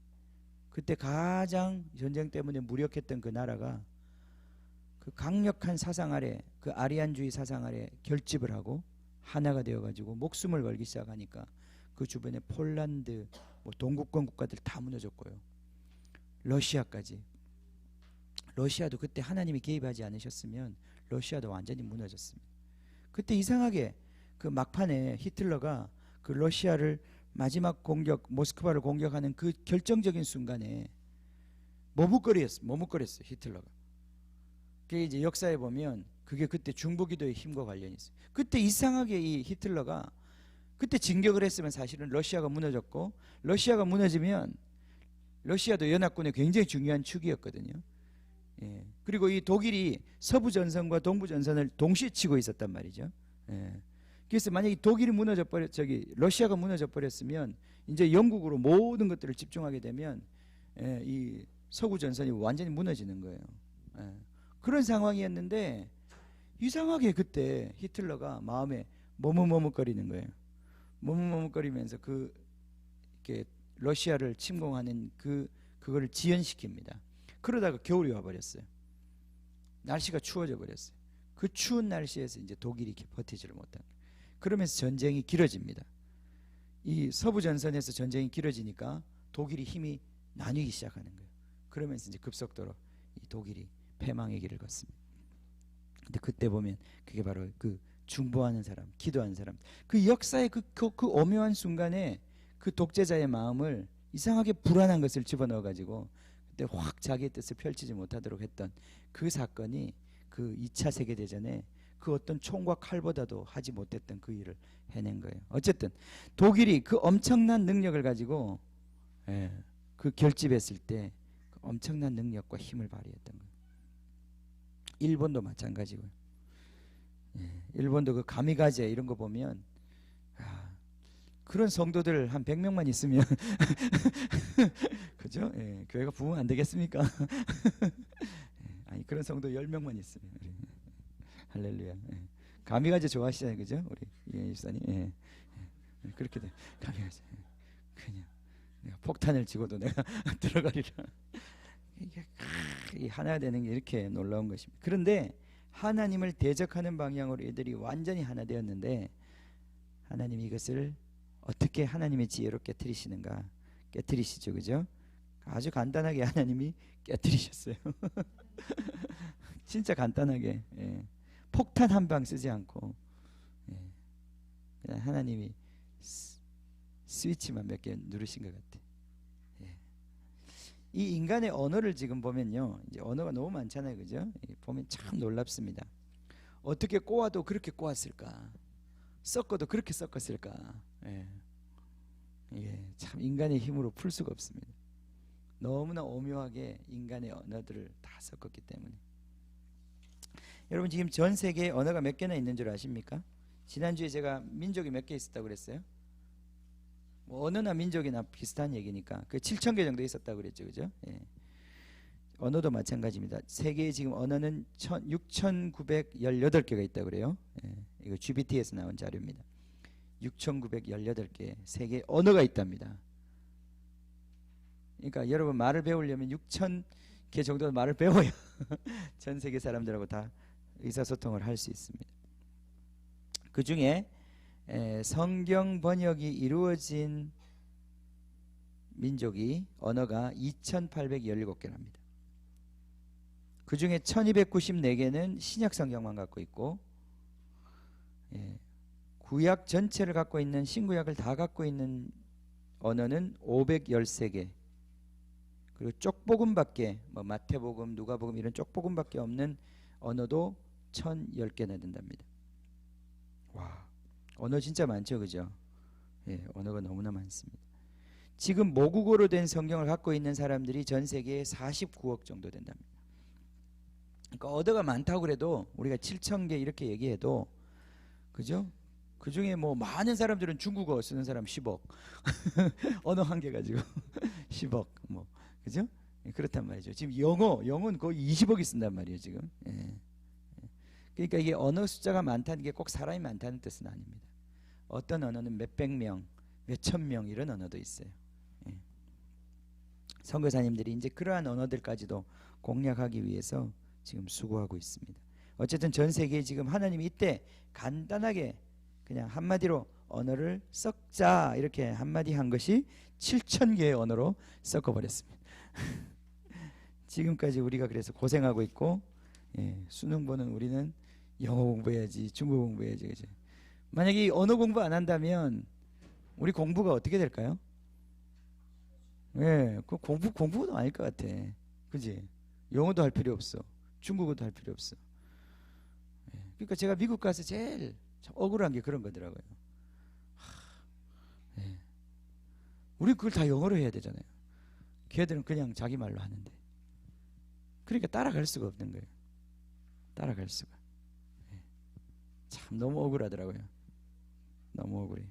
그때 가장 전쟁 때문에 무력했던 그 나라가 그 강력한 사상 아래, 그 아리안주의 사상 아래 결집을 하고 하나가 되어가지고 목숨을 걸기 시작하니까 그 주변에 폴란드, 뭐 동구권 국가들 다 무너졌고요. 러시아까지. 러시아도 그때 하나님이 개입하지 않으셨으면 러시아도 완전히 무너졌습니다. 그때 이상하게 그 막판에 히틀러가 그 러시아를 마지막 공격, 모스크바를 공격하는 그 결정적인 순간에 머뭇거렸어요, 히틀러가. 그게 이제 역사에 보면 그게 그때 중보기도의 힘과 관련이 있어요. 그때 이상하게 이 히틀러가 그때 진격을 했으면 사실은 러시아가 무너졌고, 러시아가 무너지면 러시아도 연합군의 굉장히 중요한 축이었거든요. 예. 그리고 이 독일이 서부 전선과 동부 전선을 동시에 치고 있었단 말이죠. 예. 그래서 만약에 독일이 러시아가 무너져 버렸으면 이제 영국으로 모든 것들을 집중하게 되면 이 서구 전선이 완전히 무너지는 거예요. 예. 그런 상황이었는데 이상하게 그때 히틀러가 마음에 머뭇머뭇거리는 거예요. 머뭇머뭇거리면서 이렇게 러시아를 침공하는 그거를 지연시킵니다. 그러다가 겨울이 와버렸어요. 날씨가 추워져 버렸어요. 그 추운 날씨에서 이제 독일이 이렇게 버티지를 못한 거예요. 그러면서 전쟁이 길어집니다. 이 서부 전선에서 전쟁이 길어지니까 독일이 힘이 나뉘기 시작하는 거예요. 그러면서 이제 급속도로 이 독일이 패망의 길을 걷습니다. 근데 그때 보면 그게 바로 그 중보하는 사람, 기도하는 사람, 그 역사의 그 오묘한 순간에 그 독재자의 마음을 이상하게 불안한 것을 집어넣어 가지고 그때 확 자기의 뜻을 펼치지 못하도록 했던 그 사건이 그 2차 세계대전에 그 어떤 총과 칼보다도 하지 못했던 그 일을 해낸 거예요. 어쨌든 독일이 그 엄청난 능력을 가지고 그 결집했을 때 그 엄청난 능력과 힘을 발휘했던 거예요. 일본도 마찬가지고요. 일본도 그 가미가제 이런 거 보면 그런 성도들 한 100명만 있으면 그죠? 교회가 부흥 안 되겠습니까? 아니 그런 성도 10명만 있으면 할렐루야. 가미가제 좋아하시잖아요, 그죠? 우리 이현 집사님. 그렇게 돼. 가미가제 그냥 내가 폭탄을 지고도 내가 들어가리라. 이게 하나 되는 게 이렇게 놀라운 것입니다. 그런데 하나님을 대적하는 방향으로 이들이 완전히 하나 되었는데 하나님이 이것을 어떻게 하나님의 지혜로 깨트리시는가? 깨트리시죠, 그죠? 아주 간단하게 하나님이 깨트리셨어요. 진짜 간단하게 폭탄 한 방 쓰지 않고 그냥 하나님이 스위치만 몇 개 누르신 것 같아. 이 인간의 언어를 지금 보면요, 이제 언어가 너무 많잖아요, 그죠? 보면 참 놀랍습니다. 어떻게 꼬아도 그렇게 꼬았을까? 섞어도 그렇게 섞었을까? 참 인간의 힘으로 풀 수가 없습니다. 너무나 오묘하게 인간의 언어들을 다 섞었기 때문에. 여러분 지금 전 세계에 언어가 몇 개나 있는 줄 아십니까? 지난주에 제가 민족이 몇 개 있었다고 그랬어요? 뭐 언어나 민족이나 비슷한 얘기니까 그 7,000개 정도 있었다고 그랬죠, 그죠? 언어도 마찬가지입니다. 세계에 지금 언어는 6,918개가 있다고 그래요. 이거 GBT에서 나온 자료입니다. 6,918개 세계 언어가 있답니다. 그러니까 여러분 말을 배우려면 6,000개 정도 말을 배워야 전 세계 사람들하고 다 의사소통을 할 수 있습니다. 그 중에 성경 번역이 이루어진 민족이 언어가 2,817개랍니다. 그 중에 1,294개는 신약 성경만 갖고 있고 구약 전체를 갖고 있는 신구약을 다 갖고 있는 언어는 513개. 그리고 쪽복음밖에 뭐 마태복음, 누가복음 이런 쪽복음밖에 없는 언어도 1,010개나 된답니다. 와, 언어 진짜 많죠, 그죠? 언어가 너무나 많습니다. 지금 모국어로 된 성경을 갖고 있는 사람들이 전 세계에 49억 정도 된답니다. 그러니까 언어가 많다고 그래도 우리가 7,000개 이렇게 얘기해도 그죠? 그 중에 뭐 많은 사람들은 중국어 쓰는 사람 10억 언어 한 개 가지고 10억 뭐 그죠? 그렇단 말이죠. 지금 영어는 거의 20억이 쓴단 말이에요, 지금. 그러니까 이게 언어 숫자가 많다는 게 꼭 사람이 많다는 뜻은 아닙니다. 어떤 언어는 몇백 명, 몇천 명 이런 언어도 있어요. 선교사님들이 이제 그러한 언어들까지도 공략하기 위해서 지금 수고하고 있습니다. 어쨌든 전 세계에 지금 하나님이 이때 간단하게 그냥 한마디로 언어를 섞자 이렇게 한마디 한 것이 7,000개의 언어로 섞어버렸습니다. 지금까지 우리가 그래서 고생하고 있고 수능 보는 우리는 영어 공부해야지, 중국어 공부해야지, 그죠? 만약에 이 언어 공부 안 한다면 우리 공부가 어떻게 될까요? 그 공부도 아닐 것 같아, 그지? 영어도 할 필요 없어, 중국어도 할 필요 없어. 그러니까 제가 미국 가서 제일 참 억울한 게 그런 거더라고요. 우리 그걸 다 영어로 해야 되잖아요. 걔들은 그냥 자기 말로 하는데. 그러니까 따라갈 수가 없는 거예요. 따라갈 수가. 참 너무 억울하더라고요. 너무 억울해요.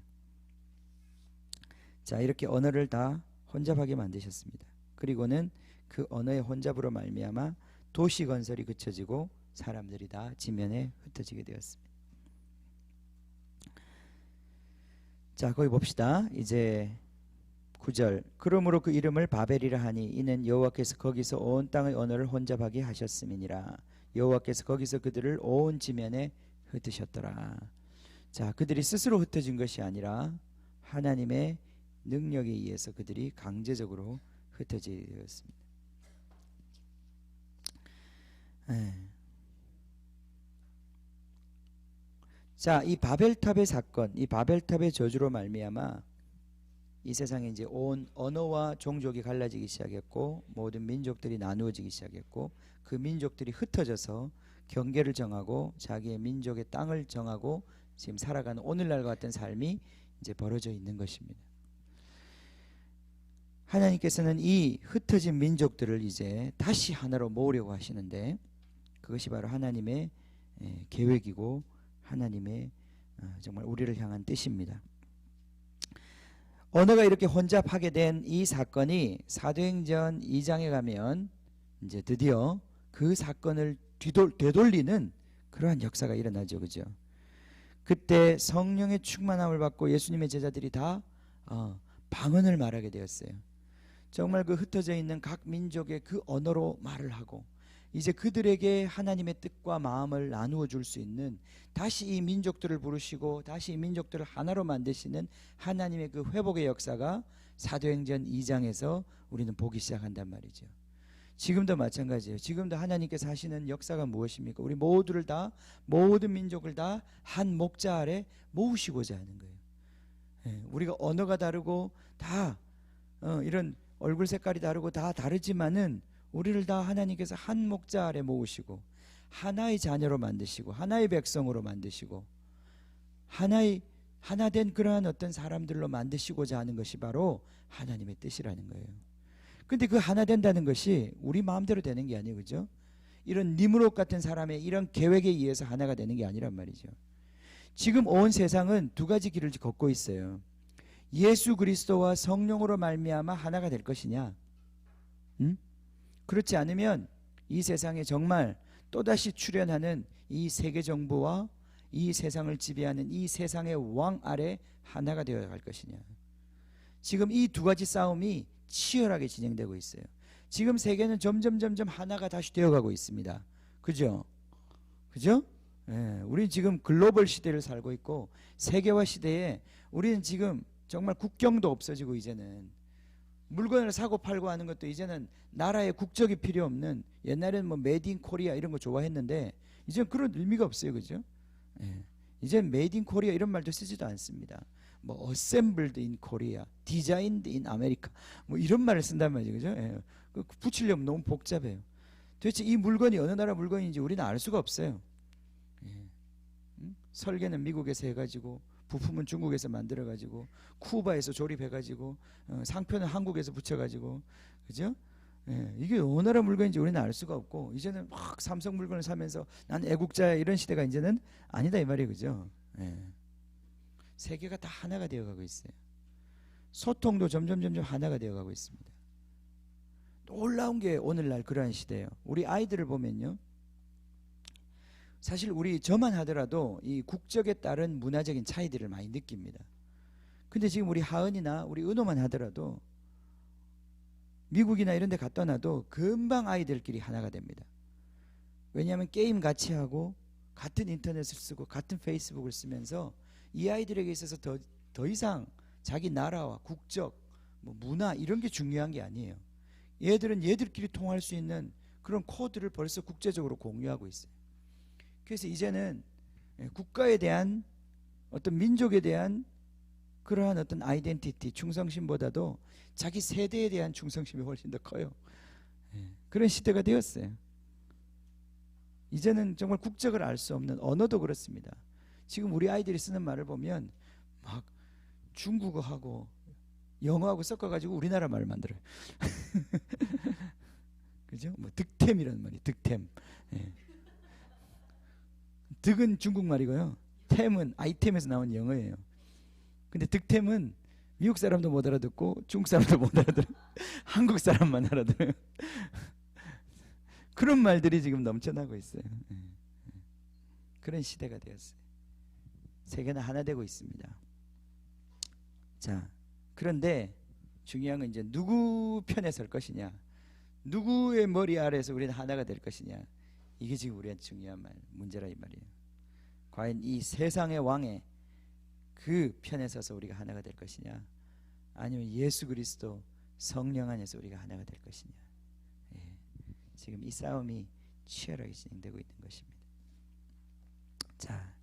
자, 이렇게 언어를 다 혼잡하게 만드셨습니다. 그리고는 그 언어의 혼잡으로 말미암아 도시 건설이 그쳐지고 사람들이 다 지면에 흩어지게 되었습니다. 자, 거기 봅시다. 이제 9절. 그러므로 그 이름을 바벨이라 하니 이는 여호와께서 거기서 온 땅의 언어를 혼잡하게 하셨음이니라. 여호와께서 거기서 그들을 온 지면에 흩으셨더라. 자, 그들이 스스로 흩어진 것이 아니라 하나님의 능력에 의해서 그들이 강제적으로 흩어지게 되었습니다. 자, 이 바벨탑의 사건, 이 바벨탑의 저주로 말미암아 이 세상에 이제 온 언어와 종족이 갈라지기 시작했고 모든 민족들이 나누어지기 시작했고 그 민족들이 흩어져서 경계를 정하고 자기의 민족의 땅을 정하고 지금 살아가는 오늘날과 같은 삶이 이제 벌어져 있는 것입니다. 하나님께서는 이 흩어진 민족들을 이제 다시 하나로 모으려고 하시는데 그것이 바로 하나님의 계획이고 하나님의 정말 우리를 향한 뜻입니다. 언어가 이렇게 혼잡하게 된 이 사건이 사도행전 2장에 가면 이제 드디어 그 사건을 되돌리는 그러한 역사가 일어나죠. 그죠? 그때 성령의 충만함을 받고 예수님의 제자들이 다 방언을 말하게 되었어요. 정말 그 흩어져 있는 각 민족의 그 언어로 말을 하고 이제 그들에게 하나님의 뜻과 마음을 나누어 줄 수 있는 다시 이 민족들을 부르시고 다시 이 민족들을 하나로 만드시는 하나님의 그 회복의 역사가 사도행전 2장에서 우리는 보기 시작한단 말이죠. 지금도 마찬가지예요. 지금도 하나님께서 하시는 역사가 무엇입니까? 우리 모두를 다 모든 민족을 다 한 목자 아래 모으시고자 하는 거예요. 우리가 언어가 다르고 다 이런 얼굴 색깔이 다르고 다 다르지만은 우리를 다 하나님께서 한 목자 아래 모으시고 하나의 자녀로 만드시고 하나의 백성으로 만드시고 하나된 그러한 어떤 사람들로 만드시고자 하는 것이 바로 하나님의 뜻이라는 거예요. 근데 그 하나 된다는 것이 우리 마음대로 되는 게 아니에요. 그죠? 이런 니므롯 같은 사람의 이런 계획에 의해서 하나가 되는 게 아니란 말이죠. 지금 온 세상은 두 가지 길을 걷고 있어요. 예수 그리스도와 성령으로 말미암아 하나가 될 것이냐? 그렇지 않으면 이 세상에 정말 또다시 출현하는 이 세계 정부와 이 세상을 지배하는 이 세상의 왕 아래 하나가 되어 갈 것이냐. 지금 이 두 가지 싸움이 치열하게 진행되고 있어요. 지금 세계는 점점 하나가 다시 되어가고 있습니다. 그죠? 그죠? 우리는 지금 글로벌 시대를 살고 있고 세계화 시대에 우리는 지금 정말 국경도 없어지고 이제는 물건을 사고 팔고 하는 것도 이제는 나라의 국적이 필요 없는 옛날에는 뭐 메이드 인 코리아 이런 거 좋아했는데 이제는 그런 의미가 없어요. 그죠? 이제는 메이드 인 코리아 이런 말도 쓰지도 않습니다. 뭐 어셈블드 인 코리아, 디자인드 인 아메리카 뭐 이런 말을 쓴단 말이죠. 그죠? 그 붙이려면 너무 복잡해요. 도대체 이 물건이 어느 나라 물건인지 우리는 알 수가 없어요. 설계는 미국에서 해가지고 부품은 중국에서 만들어가지고 쿠바에서 조립해가지고 상표는 한국에서 붙여가지고 그죠? 이게 어느 나라 물건인지 우리는 알 수가 없고 이제는 막 삼성 물건을 사면서 난 애국자야 이런 시대가 이제는 아니다 이 말이에요. 그죠? 세계가 다 하나가 되어가고 있어요. 소통도 점점 하나가 되어가고 있습니다. 놀라운 게 오늘날 그러한 시대예요. 우리 아이들을 보면요. 사실 저만 하더라도 이 국적에 따른 문화적인 차이들을 많이 느낍니다. 근데 지금 우리 하은이나 우리 은호만 하더라도 미국이나 이런 데 갖다 놔도 금방 아이들끼리 하나가 됩니다. 왜냐하면 게임 같이 하고 같은 인터넷을 쓰고 같은 페이스북을 쓰면서 이 아이들에게 있어서 더 이상 자기 나라와 국적, 뭐 문화 이런 게 중요한 게 아니에요. 얘들은 얘들끼리 통할 수 있는 그런 코드를 벌써 국제적으로 공유하고 있어요. 그래서 이제는 국가에 대한 어떤 민족에 대한 그러한 어떤 아이덴티티, 충성심보다도 자기 세대에 대한 충성심이 훨씬 더 커요. 그런 시대가 되었어요. 이제는 정말 국적을 알 수 없는 언어도 그렇습니다. 지금 우리 아이들이 쓰는 말을 보면 막 중국어하고 영어하고 섞어가지고 우리나라 말을 만들어요. 그죠? 뭐 득템이라는 말이 득템. 득은 중국말이고요. 템은 아이템에서 나온 영어예요. 근데 득템은 미국 사람도 못 알아듣고 중국 사람도 못 알아들어요. 한국 사람만 알아들어요. 그런 말들이 지금 넘쳐나고 있어요. 그런 시대가 되었어요. 세계는 하나 되고 있습니다. 자, 그런데 중요한 건 이제 누구 편에 설 것이냐, 누구의 머리 아래에서 우리는 하나가 될 것이냐, 이게 지금 우리한테 중요한 문제라 이 말이에요. 과연 이 세상의 왕의 그 편에 서서 우리가 하나가 될 것이냐, 아니면 예수 그리스도 성령 안에서 우리가 하나가 될 것이냐. 예, 지금 이 싸움이 치열하게 진행되고 있는 것입니다. 자,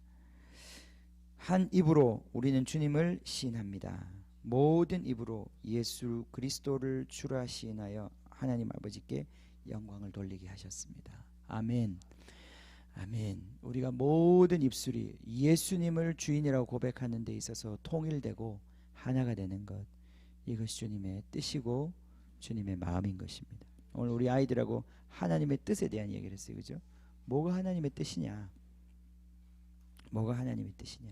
한 입으로 우리는 주님을 시인합니다. 모든 입으로 예수 그리스도를 주라 시인하여 하나님 아버지께 영광을 돌리게 하셨습니다. 아멘. 아멘. 우리가 모든 입술이 예수님을 주인이라고 고백하는 데 있어서 통일되고 하나가 되는 것, 이것이 주님의 뜻이고 주님의 마음인 것입니다. 오늘 우리 아이들하고 하나님의 뜻에 대한 얘기를 했어요. 그죠? 뭐가 하나님의 뜻이냐? 뭐가 하나님의 뜻이냐?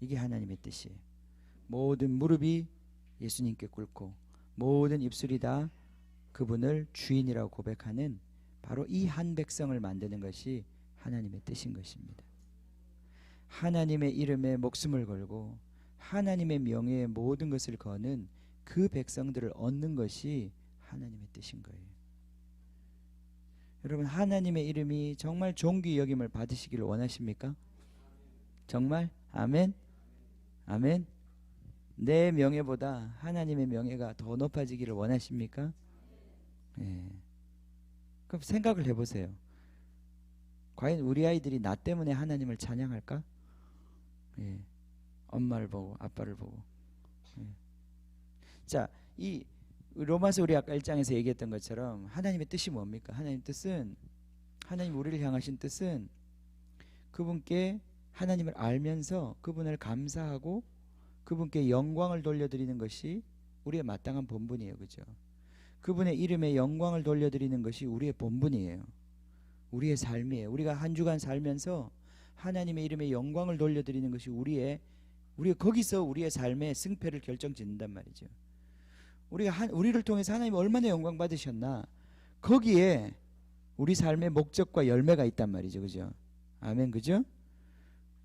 이게 하나님의 뜻이에요. 모든 무릎이 예수님께 꿇고 모든 입술이 다 그분을 주인이라고 고백하는 바로 이 한 백성을 만드는 것이 하나님의 뜻인 것입니다. 하나님의 이름에 목숨을 걸고 하나님의 명예에 모든 것을 거는 그 백성들을 얻는 것이 하나님의 뜻인 거예요. 여러분, 하나님의 이름이 정말 존귀 여김을 받으시기를 원하십니까? 정말? 아멘? 아멘? 내 명예보다 하나님의 명예가 더 높아지기를 원하십니까? 예. 그럼 생각을 해보세요. 과연 우리 아이들이 나 때문에 하나님을 찬양할까? 예. 엄마를 보고 아빠를 보고. 예. 자, 이 로마서 우리 아까 1장에서 얘기했던 것처럼 하나님의 뜻이 뭡니까? 하나님 뜻은, 하나님 우리를 향하신 뜻은 그분께 하나님을 알면서 그분을 감사하고 그분께 영광을 돌려드리는 것이 우리의 마땅한 본분이에요. 그죠? 그분의 이름에 영광을 돌려드리는 것이 우리의 본분이에요. 우리의 삶이에요. 우리가 한 주간 살면서 하나님의 이름에 영광을 돌려드리는 것이 우리가 거기서 우리의 삶의 승패를 결정짓는단 말이죠. 우리를 통해서 하나님이 얼마나 영광 받으셨나, 거기에 우리 삶의 목적과 열매가 있단 말이죠. 그죠? 아멘. 그죠?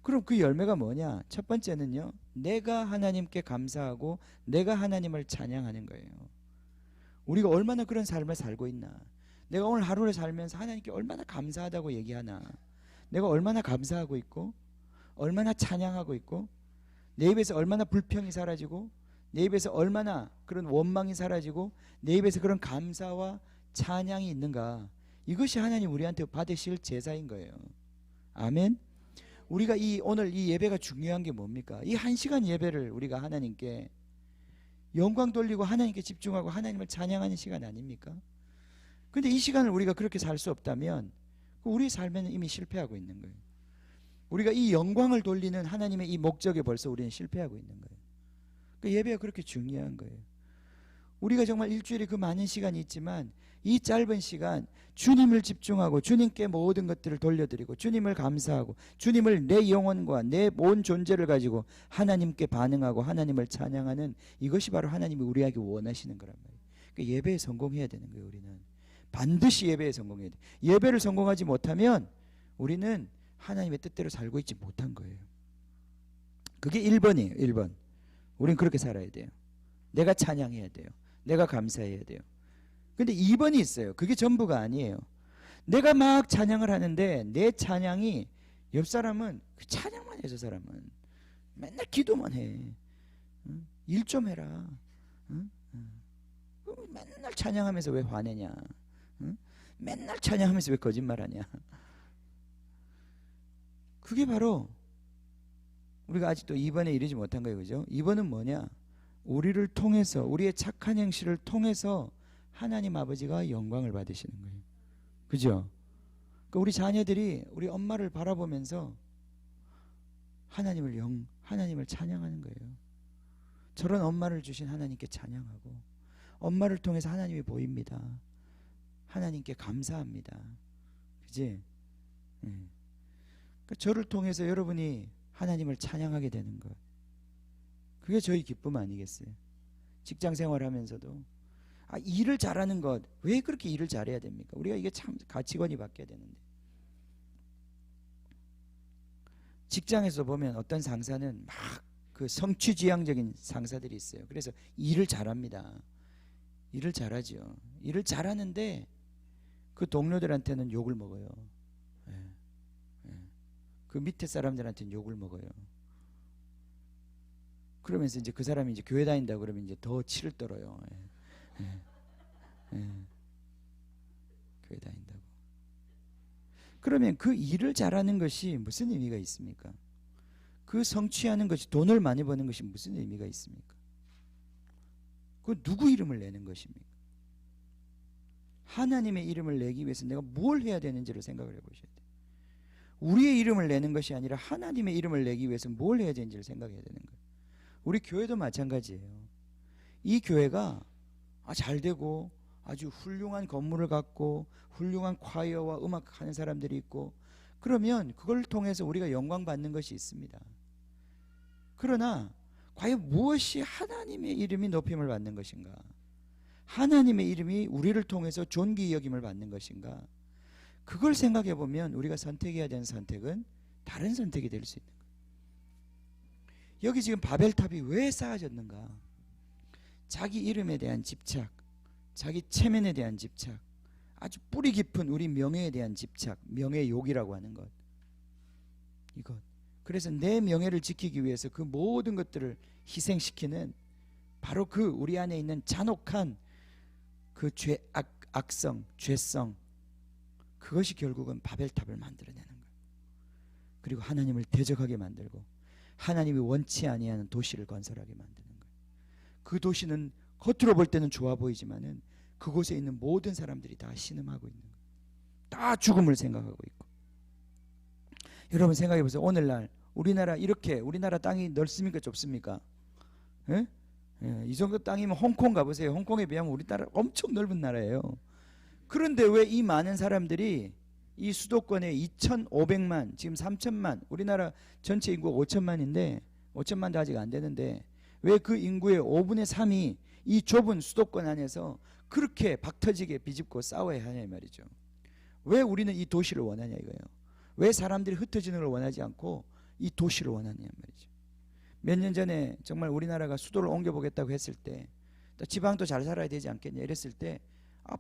그럼 그 열매가 뭐냐? 첫 번째는요, 내가 하나님께 감사하고 내가 하나님을 찬양하는 거예요. 우리가 얼마나 그런 삶을 살고 있나, 내가 오늘 하루를 살면서 하나님께 얼마나 감사하다고 얘기하나, 내가 얼마나 감사하고 있고 얼마나 찬양하고 있고, 내 입에서 얼마나 불평이 사라지고 내 입에서 얼마나 그런 원망이 사라지고 내 입에서 그런 감사와 찬양이 있는가, 이것이 하나님 우리한테 받으실 제사인 거예요. 아멘. 우리가 오늘 이 예배가 중요한 게 뭡니까? 이 1시간 예배를 우리가 하나님께 영광 돌리고 하나님께 집중하고 하나님을 찬양하는 시간 아닙니까? 근데 이 시간을 우리가 그렇게 살 수 없다면 우리 삶에는 이미 실패하고 있는 거예요. 우리가 이 영광을 돌리는 하나님의 이 목적에 벌써 우리는 실패하고 있는 거예요. 그 예배가 그렇게 중요한 거예요. 우리가 정말 일주일에 그 많은 시간이 있지만 이 짧은 시간 주님을 집중하고 주님께 모든 것들을 돌려드리고 주님을 감사하고 주님을 내 영혼과 내 온 존재를 가지고 하나님께 반응하고 하나님을 찬양하는, 이것이 바로 하나님이 우리에게 원하시는 거란 말이에요. 그러니까 예배에 성공해야 되는 거예요. 우리는 반드시 예배에 성공해야 돼요. 예배를 성공하지 못하면 우리는 하나님의 뜻대로 살고 있지 못한 거예요. 그게 1번이에요. 1번. 우린 그렇게 살아야 돼요. 내가 찬양해야 돼요. 내가 감사해야 돼요. 근데 2번이 있어요. 그게 전부가 아니에요. 내가 막 찬양을 하는데 내 찬양이, 옆 사람은 그 찬양만 해. 저 사람은 맨날 기도만 해. 일 좀 해라. 맨날 찬양하면서 왜 화내냐? 맨날 찬양하면서 왜 거짓말하냐? 그게 바로 우리가 아직도 2번에 이르지 못한 거예요. 그죠? 2번은 뭐냐? 우리를 통해서, 우리의 착한 행실을 통해서 하나님 아버지가 영광을 받으시는 거예요. 그죠? 그러니까 우리 자녀들이 우리 엄마를 바라보면서 하나님을 찬양하는 거예요. 저런 엄마를 주신 하나님께 찬양하고, 엄마를 통해서 하나님이 보입니다. 하나님께 감사합니다. 그지? 그러니까 저를 통해서 여러분이 하나님을 찬양하게 되는 것, 그게 저희 기쁨 아니겠어요? 직장 생활하면서도 일을 잘하는 것, 왜 그렇게 일을 잘해야 됩니까? 우리가 이게 참 가치관이 바뀌어야 되는데. 직장에서 보면 어떤 상사는 막 그 성취지향적인 상사들이 있어요. 그래서 일을 잘합니다. 일을 잘하죠. 일을 잘하는데 그 동료들한테는 욕을 먹어요. 예, 예. 그 밑에 사람들한테는 욕을 먹어요. 그러면서 이제 그 사람이 이제 교회 다닌다 그러면 이제 더 치를 떨어요. 예, 예, 예. 교회 다닌다고. 그러면 그 일을 잘하는 것이 무슨 의미가 있습니까? 그 성취하는 것이, 돈을 많이 버는 것이 무슨 의미가 있습니까? 그 누구 이름을 내는 것입니까? 하나님의 이름을 내기 위해서 내가 뭘 해야 되는지를 생각을 해보셔야 돼요. 우리의 이름을 내는 것이 아니라 하나님의 이름을 내기 위해서 뭘 해야 되는지를 생각해야 되는 거예요. 우리 교회도 마찬가지예요. 이 교회가 잘 되고 아주 훌륭한 건물을 갖고 훌륭한 콰이어와 음악하는 사람들이 있고, 그러면 그걸 통해서 우리가 영광 받는 것이 있습니다. 그러나 과연 무엇이 하나님의 이름이 높임을 받는 것인가? 하나님의 이름이 우리를 통해서 존귀 여김을 받는 것인가? 그걸 생각해 보면 우리가 선택해야 되는 선택은 다른 선택이 될 수 있는 거예요. 여기 지금 바벨탑이 왜 쌓아졌는가? 자기 이름에 대한 집착, 자기 체면에 대한 집착, 아주 뿌리 깊은 우리 명예에 대한 집착, 명예욕이라고 하는 것, 이것. 그래서 내 명예를 지키기 위해서 그 모든 것들을 희생시키는 바로 그 우리 안에 있는 잔혹한 그 악성, 죄성, 그것이 결국은 바벨탑을 만들어내는 거예요. 그리고 하나님을 대적하게 만들고 하나님이 원치 아니하는 도시를 건설하게 만드는 거예요. 그 도시는 겉으로 볼 때는 좋아 보이지만은 그곳에 있는 모든 사람들이 다 신음하고 있는 거예요. 다 죽음을 생각하고 있고. 여러분 생각해 보세요. 오늘날 우리나라, 이렇게 우리나라 땅이 넓습니까 좁습니까? 예? 예, 이 정도 땅이면 홍콩 가보세요. 홍콩에 비하면 우리나라 엄청 넓은 나라예요. 그런데 왜 이 많은 사람들이 이 수도권에 2,500만, 지금 3,000만, 우리나라 전체 인구가 5천만인데 5천만도 아직 안 되는데 왜 그 인구의 5분의 3이 이 좁은 수도권 안에서 그렇게 박터지게 비집고 싸워야 하냐 이 말이죠. 왜 우리는 이 도시를 원하냐 이거예요. 왜 사람들이 흩어지는 걸 원하지 않고 이 도시를 원하냐 말이죠. 몇 년 전에 정말 우리나라가 수도를 옮겨보겠다고 했을 때, 또 지방도 잘 살아야 되지 않겠냐 이랬을 때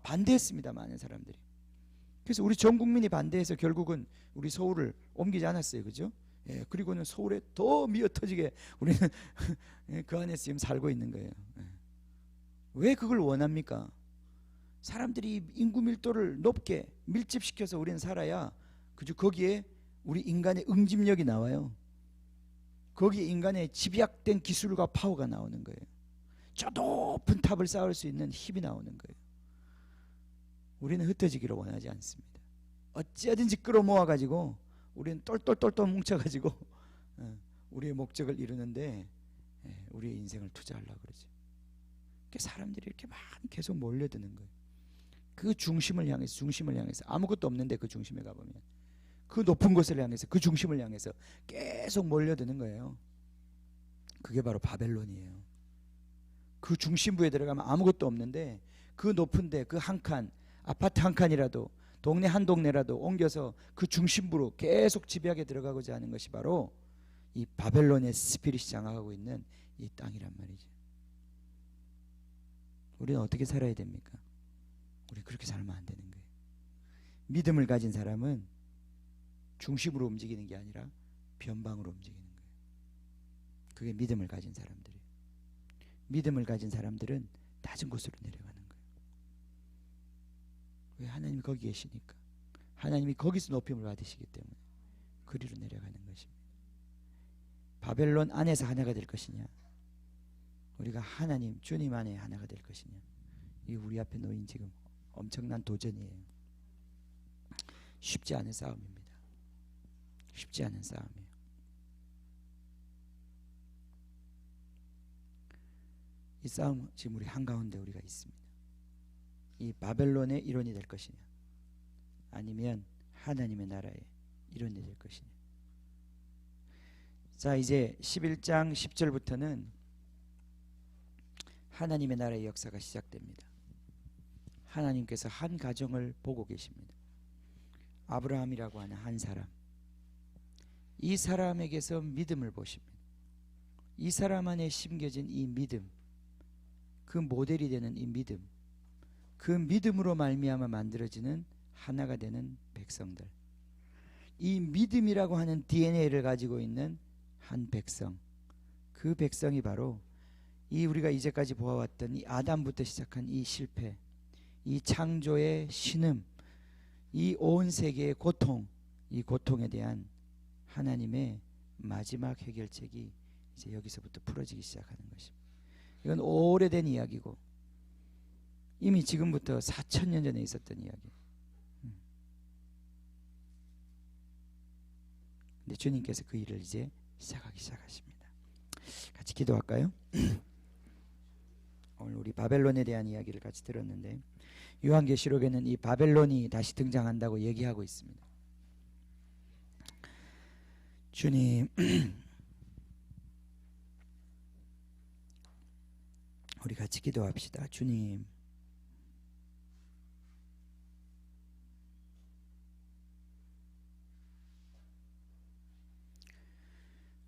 반대했습니다. 많은 사람들이. 그래서 우리 전 국민이 반대해서 결국은 우리 서울을 옮기지 않았어요. 그죠? 예, 그리고는 서울에 더 미어터지게 우리는 그 안에서 지금 살고 있는 거예요. 예. 왜 그걸 원합니까? 사람들이 인구 밀도를 높게 밀집시켜서 우리는 살아야, 그죠? 거기에 우리 인간의 응집력이 나와요. 거기에 인간의 집약된 기술과 파워가 나오는 거예요. 저 높은 탑을 쌓을 수 있는 힘이 나오는 거예요. 우리는 흩어지기를 원하지 않습니다. 어찌하든지 끌어모아가지고 우리는 똘똘똘똘 뭉쳐가지고 우리의 목적을 이루는데 우리의 인생을 투자하려고 그러죠. 사람들이 이렇게 많이 계속 몰려드는 거예요. 그 중심을 향해서 아무것도 없는데 그 중심에 가보면 그 높은 곳을 향해서, 그 중심을 향해서 계속 몰려드는 거예요. 그게 바로 바벨론이에요. 그 중심부에 들어가면 아무것도 없는데 그 높은데 그 한 칸, 아파트 한 칸이라도, 동네 한 동네라도 옮겨서 그 중심부로 계속 지배하게 들어가고자 하는 것이 바로 이 바벨론의 스피릿이 장악하고 있는 이 땅이란 말이죠. 우리는 어떻게 살아야 됩니까? 우리 그렇게 살면 안 되는 거예요. 믿음을 가진 사람은 중심으로 움직이는 게 아니라 변방으로 움직이는 거예요. 그게 믿음을 가진 사람들이에요. 믿음을 가진 사람들은 낮은 곳으로 내려가는 거예요. 왜? 하나님이 거기 계시니까. 하나님이 거기서 높임을 받으시기 때문에 그리로 내려가는 것입니다. 바벨론 안에서 하나가 될 것이냐, 우리가 하나님 주님 안에 하나가 될 것이냐, 이 우리 앞에 놓인 지금 엄청난 도전이에요. 쉽지 않은 싸움입니다. 쉽지 않은 싸움이에요. 이 싸움 지금 우리 한가운데 우리가 있습니다. 이 바벨론의 일원이 될 것이냐, 아니면 하나님의 나라의 일원이 될 것이냐. 자, 이제 11장 10절부터는 하나님의 나라의 역사가 시작됩니다. 하나님께서 한 가정을 보고 계십니다. 아브라함이라고 하는 한 사람, 이 사람에게서 믿음을 보십니다. 이 사람 안에 심겨진 이 믿음, 그 모델이 되는 이 믿음, 그 믿음으로 말미암아 만들어지는 하나가 되는 백성들, 이 믿음이라고 하는 DNA를 가지고 있는 한 백성, 그 백성이 바로 이 우리가 이제까지 보아왔던 이 아담부터 시작한 이 실패, 이 창조의 신음, 이 온 세계의 고통, 이 고통에 대한 하나님의 마지막 해결책이 이제 여기서부터 풀어지기 시작하는 것입니다. 이건 오래된 이야기고 이미 지금부터 4,000년 전에 있었던 이야기. 근데 주님께서 그 일을 이제 시작하십니다. 같이 기도할까요? 오늘 우리 바벨론에 대한 이야기를 같이 들었는데 요한계시록에는 이 바벨론이 다시 등장한다고 얘기하고 있습니다. 주님, 우리 같이 기도합시다. 주님,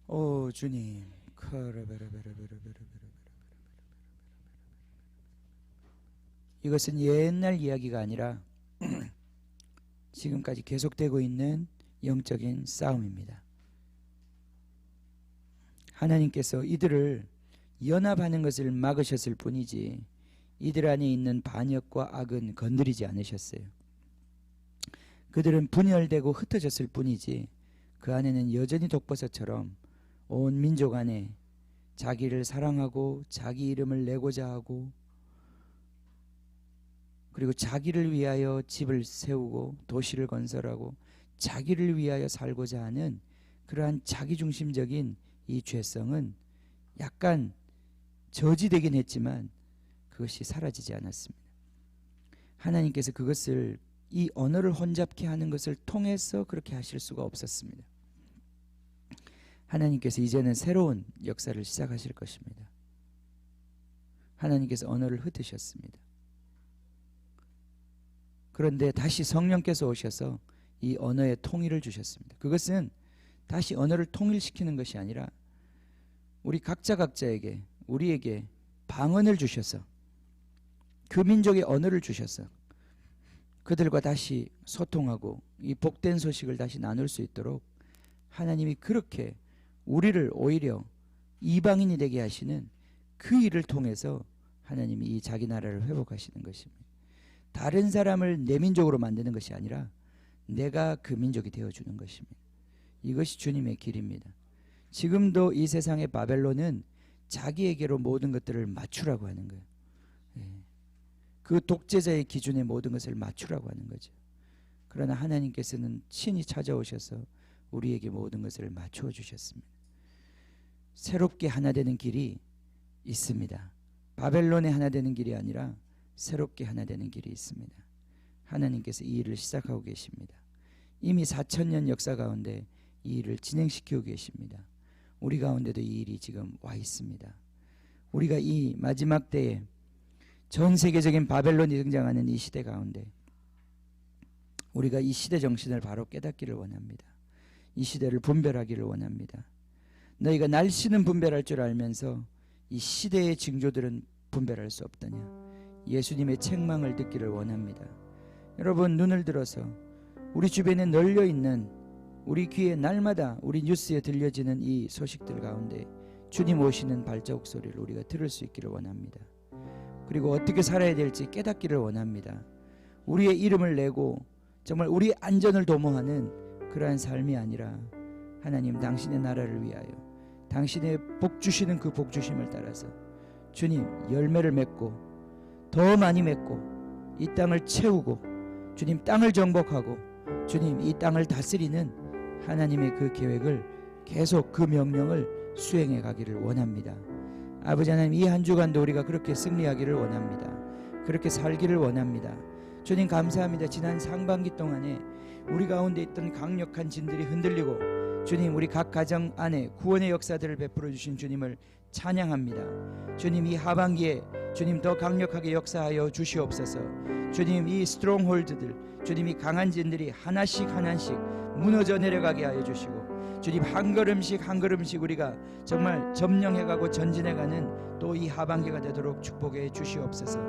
오 주님, 이것은 옛날 이야기가 아니라 지금까지 계속되고 있는 영적인 싸움입니다. 하나님께서 이들을 연합하는 것을 막으셨을 뿐이지 이들 안에 있는 반역과 악은 건드리지 않으셨어요. 그들은 분열되고 흩어졌을 뿐이지 그 안에는 여전히 독버섯처럼 온 민족 안에 자기를 사랑하고 자기 이름을 내고자 하고 그리고 자기를 위하여 집을 세우고 도시를 건설하고 자기를 위하여 살고자 하는 그러한 자기중심적인 이 죄성은 약간 저지되긴 했지만 그것이 사라지지 않았습니다. 하나님께서 그것을 이 언어를 혼잡케 하는 것을 통해서 그렇게 하실 수가 없었습니다. 하나님께서 이제는 새로운 역사를 시작하실 것입니다. 하나님께서 언어를 흩으셨습니다. 그런데 다시 성령께서 오셔서 이 언어의 통일을 주셨습니다. 그것은 다시 언어를 통일시키는 것이 아니라 우리 각자에게 우리에게 방언을 주셔서 그 민족의 언어를 주셔서 그들과 다시 소통하고 이 복된 소식을 다시 나눌 수 있도록 하나님이 그렇게 우리를 오히려 이방인이 되게 하시는 그 일을 통해서 하나님이 이 자기 나라를 회복하시는 것입니다. 다른 사람을 내 민족으로 만드는 것이 아니라 내가 그 민족이 되어주는 것입니다. 이것이 주님의 길입니다. 지금도 이 세상의 바벨론은 자기에게로 모든 것들을 맞추라고 하는 거예요. 그 독재자의 기준에 모든 것을 맞추라고 하는 거죠. 그러나 하나님께서는 친히 찾아오셔서 우리에게 모든 것을 맞추어 주셨습니다. 새롭게 하나 되는 길이 있습니다. 바벨론의 하나 되는 길이 아니라 새롭게 하나 되는 길이 있습니다. 하나님께서 이 일을 시작하고 계십니다. 이미 4,000년 역사 가운데 이 일을 진행시키고 계십니다. 우리 가운데도 이 일이 지금 와 있습니다. 우리가 이 마지막 때에 전 세계적인 바벨론이 등장하는 이 시대 가운데 우리가 이 시대 정신을 바로 깨닫기를 원합니다. 이 시대를 분별하기를 원합니다. 너희가 날씨는 분별할 줄 알면서 이 시대의 징조들은 분별할 수 없더냐. 예수님의 책망을 듣기를 원합니다. 여러분, 눈을 들어서 우리 주변에 널려있는 우리 귀에 날마다 우리 뉴스에 들려지는 이 소식들 가운데 주님 오시는 발자국 소리를 우리가 들을 수 있기를 원합니다. 그리고 어떻게 살아야 될지 깨닫기를 원합니다. 우리의 이름을 내고 정말 우리의 안전을 도모하는 그러한 삶이 아니라 하나님 당신의 나라를 위하여 당신의 복 주시는 그 복 주심을 따라서 주님 열매를 맺고 더 많이 맺고 이 땅을 채우고 주님 땅을 정복하고 주님 이 땅을 다스리는 하나님의 그 계획을 계속 그 명령을 수행해 가기를 원합니다. 아버지 하나님, 이 한 주간도 우리가 그렇게 승리하기를 원합니다. 그렇게 살기를 원합니다. 주님 감사합니다. 지난 상반기 동안에 우리 가운데 있던 강력한 진들이 흔들리고 주님, 우리 각 가정 안에 구원의 역사들을 베풀어 주신 주님을 찬양합니다. 주님, 이 하반기에 주님 더 강력하게 역사하여 주시옵소서. 주님, 이 스트롱홀드들, 주님 이 강한 진들이 하나씩 하나씩 무너져 내려가게 하여 주시고, 주님 한 걸음씩 한 걸음씩 우리가 정말 점령해가고 전진해가는 또 이 하반기가 되도록 축복해 주시옵소서.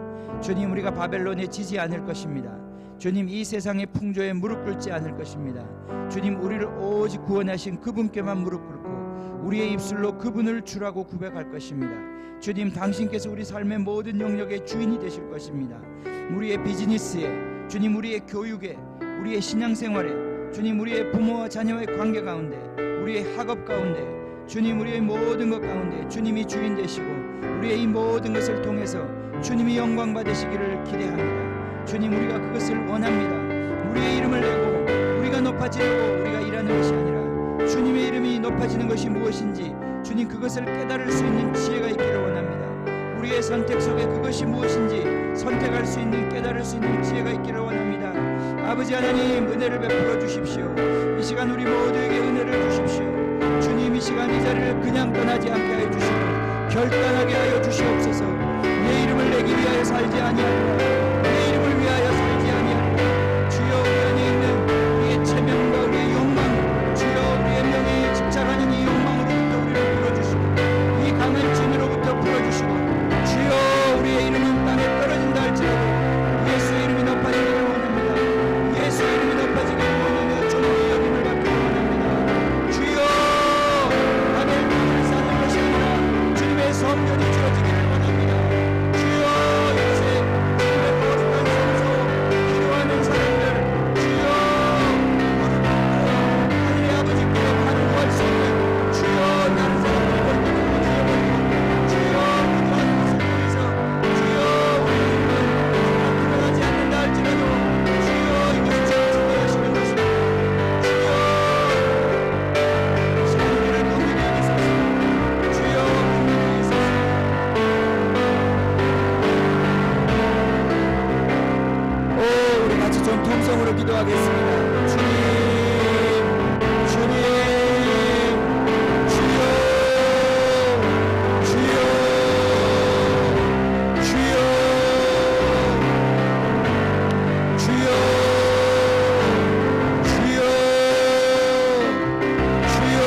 주님, 우리가 바벨론에 지지 않을 것입니다. 주님, 이 세상의 풍조에 무릎 꿇지 않을 것입니다. 주님, 우리를 오직 구원하신 그분께만 무릎 꿇고 우리의 입술로 그분을 주라고 고백할 것입니다. 주님, 당신께서 우리 삶의 모든 영역의 주인이 되실 것입니다. 우리의 비즈니스에, 주님 우리의 교육에, 우리의 신앙생활에, 주님 우리의 부모와 자녀의 관계 가운데, 우리의 학업 가운데, 주님 우리의 모든 것 가운데 주님이 주인 되시고 우리의 이 모든 것을 통해서 주님이 영광 받으시기를 기대합니다. 주님, 우리가 그것을 원합니다. 우리의 이름을 내고 우리가 높아지려고 우리가 일하는 것이 아니라 주님의 이름이 높아지는 것이 무엇인지 주님 그것을 깨달을 수 있는 지혜가 있기를 원합니다. 우리의 선택 속에 그것이 무엇인지 선택할 수 있는, 깨달을 수 있는 지혜가 있기를 원합니다. 아버지 하나님, 은혜를 베풀어 주십시오. 이 시간 우리 모두에게 은혜를 주십시오. 주님, 이 시간 이 자리를 그냥 떠나지 않게 하여 주시고 결단하게 하여 주시옵소서. 내 이름을 내기 위하여 살지 아니하리라. 내 이름을 위하여 살지 아니하리라. 주여, 우리 안에 있는 우리의 체면과 우리의 욕망, 주여 우리의 명예에 집착하는 이 욕망으로부터 우리를 풀어주시고 이 강한 진으로부터 풀어주시고, 주여 우리의 이름은 땅에 떨어진다 할지라도 예수의 이름이 높아지기를 원합니다. 예수의 이름이 높아지기를 원하며 존귀 여김을 받기를 원합니다. 주여, 하늘 땅을 쌓는 것이 아니라 주님의 성전이 주어지기를 원합니다. 주여, 이곳에 주님의 거룩한 성소 기도하는 사람들, 주여 무릎 꿇고 하늘의 아버지께로 간구할 수 있는, 주여 다른 사람들 벌기는 무지해버리고 주여 기도하는 것을 통해서 주여 우리 이름은 드러나지 않는다 할지라도 주여 이것을 증거하시는 것입니다. 주여 시간 우리를 건드리게 하소서. 주여 건드리게 하소서. 오, 우리 같이 좀 통성으로 기도하겠습니다. 주님, 주님, 주여, 주여, 주여, 주여, 주여,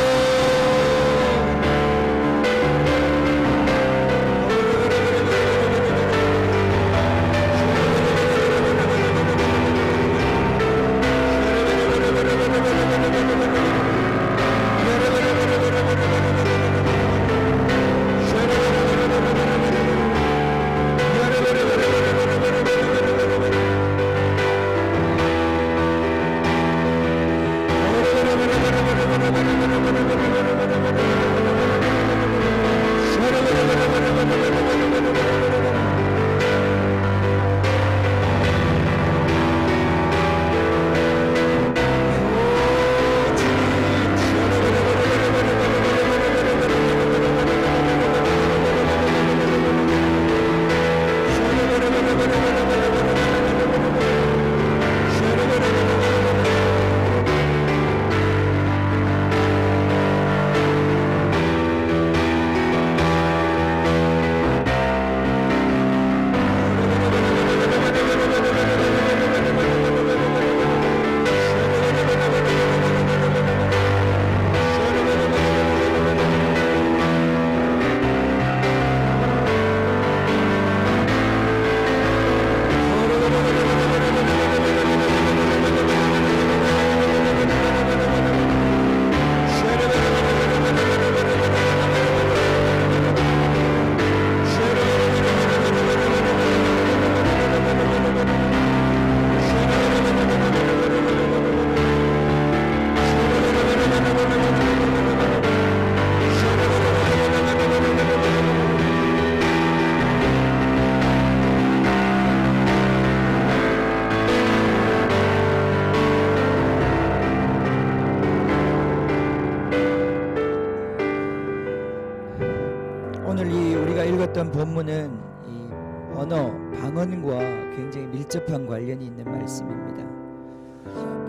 오늘 이 우리가 읽었던 본문은 이 언어, 방언과 굉장히 밀접한 관련이 있는 말씀입니다.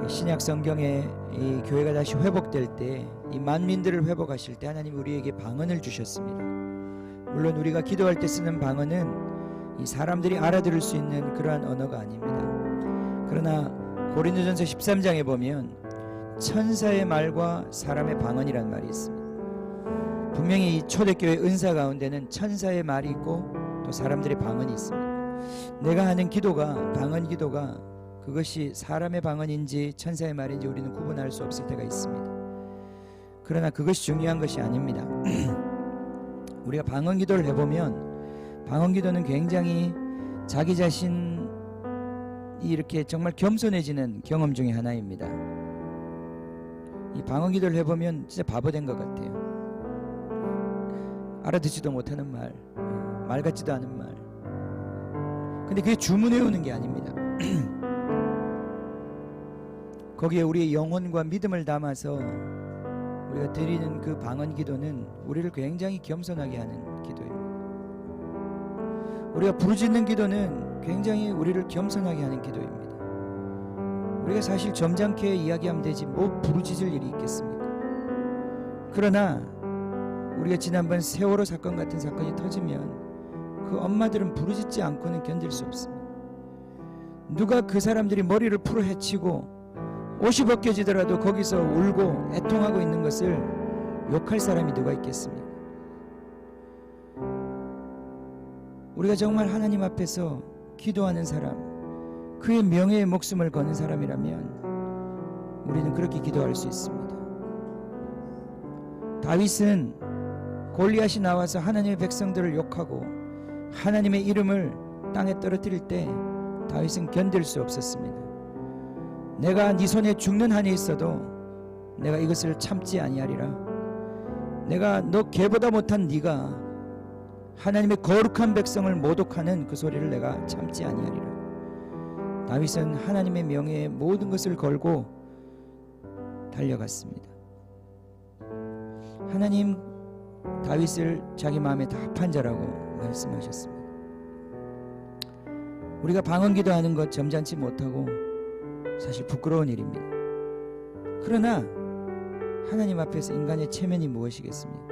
신약 성경에 이 교회가 다시 회복될 때, 이 만민들을 회복하실 때 하나님 우리에게 방언을 주셨습니다. 물론 우리가 기도할 때 쓰는 방언은 이 사람들이 알아들을 수 있는 그러한 언어가 아닙니다. 그러나 고린도전서 13장에 보면 천사의 말과 사람의 방언이라는 말이 있습니다. 분명히 이 초대교회 은사 가운데는 천사의 말이 있고 또 사람들의 방언이 있습니다. 내가 하는 기도가, 방언 기도가 그것이 사람의 방언인지 천사의 말인지 우리는 구분할 수 없을 때가 있습니다. 그러나 그것이 중요한 것이 아닙니다. 우리가 방언 기도를 해보면 방언 기도는 굉장히 자기 자신이 이렇게 정말 겸손해지는 경험 중에 하나입니다. 이 방언 기도를 해보면 진짜 바보 된 것 같아요. 알아듣지도 못하는 말, 말 같지도 않은 말. 근데 그게 주문해오는 게 아닙니다. 거기에 우리의 영혼과 믿음을 담아서 우리가 드리는 그 방언 기도는 우리를 굉장히 겸손하게 하는 기도입니다. 우리가 부르짖는 기도는 굉장히 우리를 겸손하게 하는 기도입니다. 우리가 사실 점잖게 이야기하면 되지 뭐 부르짖을 일이 있겠습니까? 그러나 우리가 지난번 세월호 사건 같은 사건이 터지면 그 엄마들은 부르짖지 않고는 견딜 수 없습니다. 누가 그 사람들이 머리를 풀어 헤치고 옷이 벗겨지더라도 거기서 울고 애통하고 있는 것을 욕할 사람이 누가 있겠습니까? 우리가 정말 하나님 앞에서 기도하는 사람, 그의 명예의 목숨을 거는 사람이라면 우리는 그렇게 기도할 수 있습니다. 다윗은 골리앗이 나와서 하나님의 백성들을 욕하고 하나님의 이름을 땅에 떨어뜨릴 때 다윗은 견딜 수 없었습니다. 내가 네 손에 죽는 한이 있어도 내가 이것을 참지 아니하리라. 내가 너 개보다 못한 네가 하나님의 거룩한 백성을 모독하는 그 소리를 내가 참지 아니하리라. 다윗은 하나님의 명예에 모든 것을 걸고 달려갔습니다. 하나님 다윗을 자기 마음에 다 합한 자라고 말씀하셨습니다. 우리가 방언 기도하는 것 점잖지 못하고 사실 부끄러운 일입니다. 그러나 하나님 앞에서 인간의 체면이 무엇이겠습니까?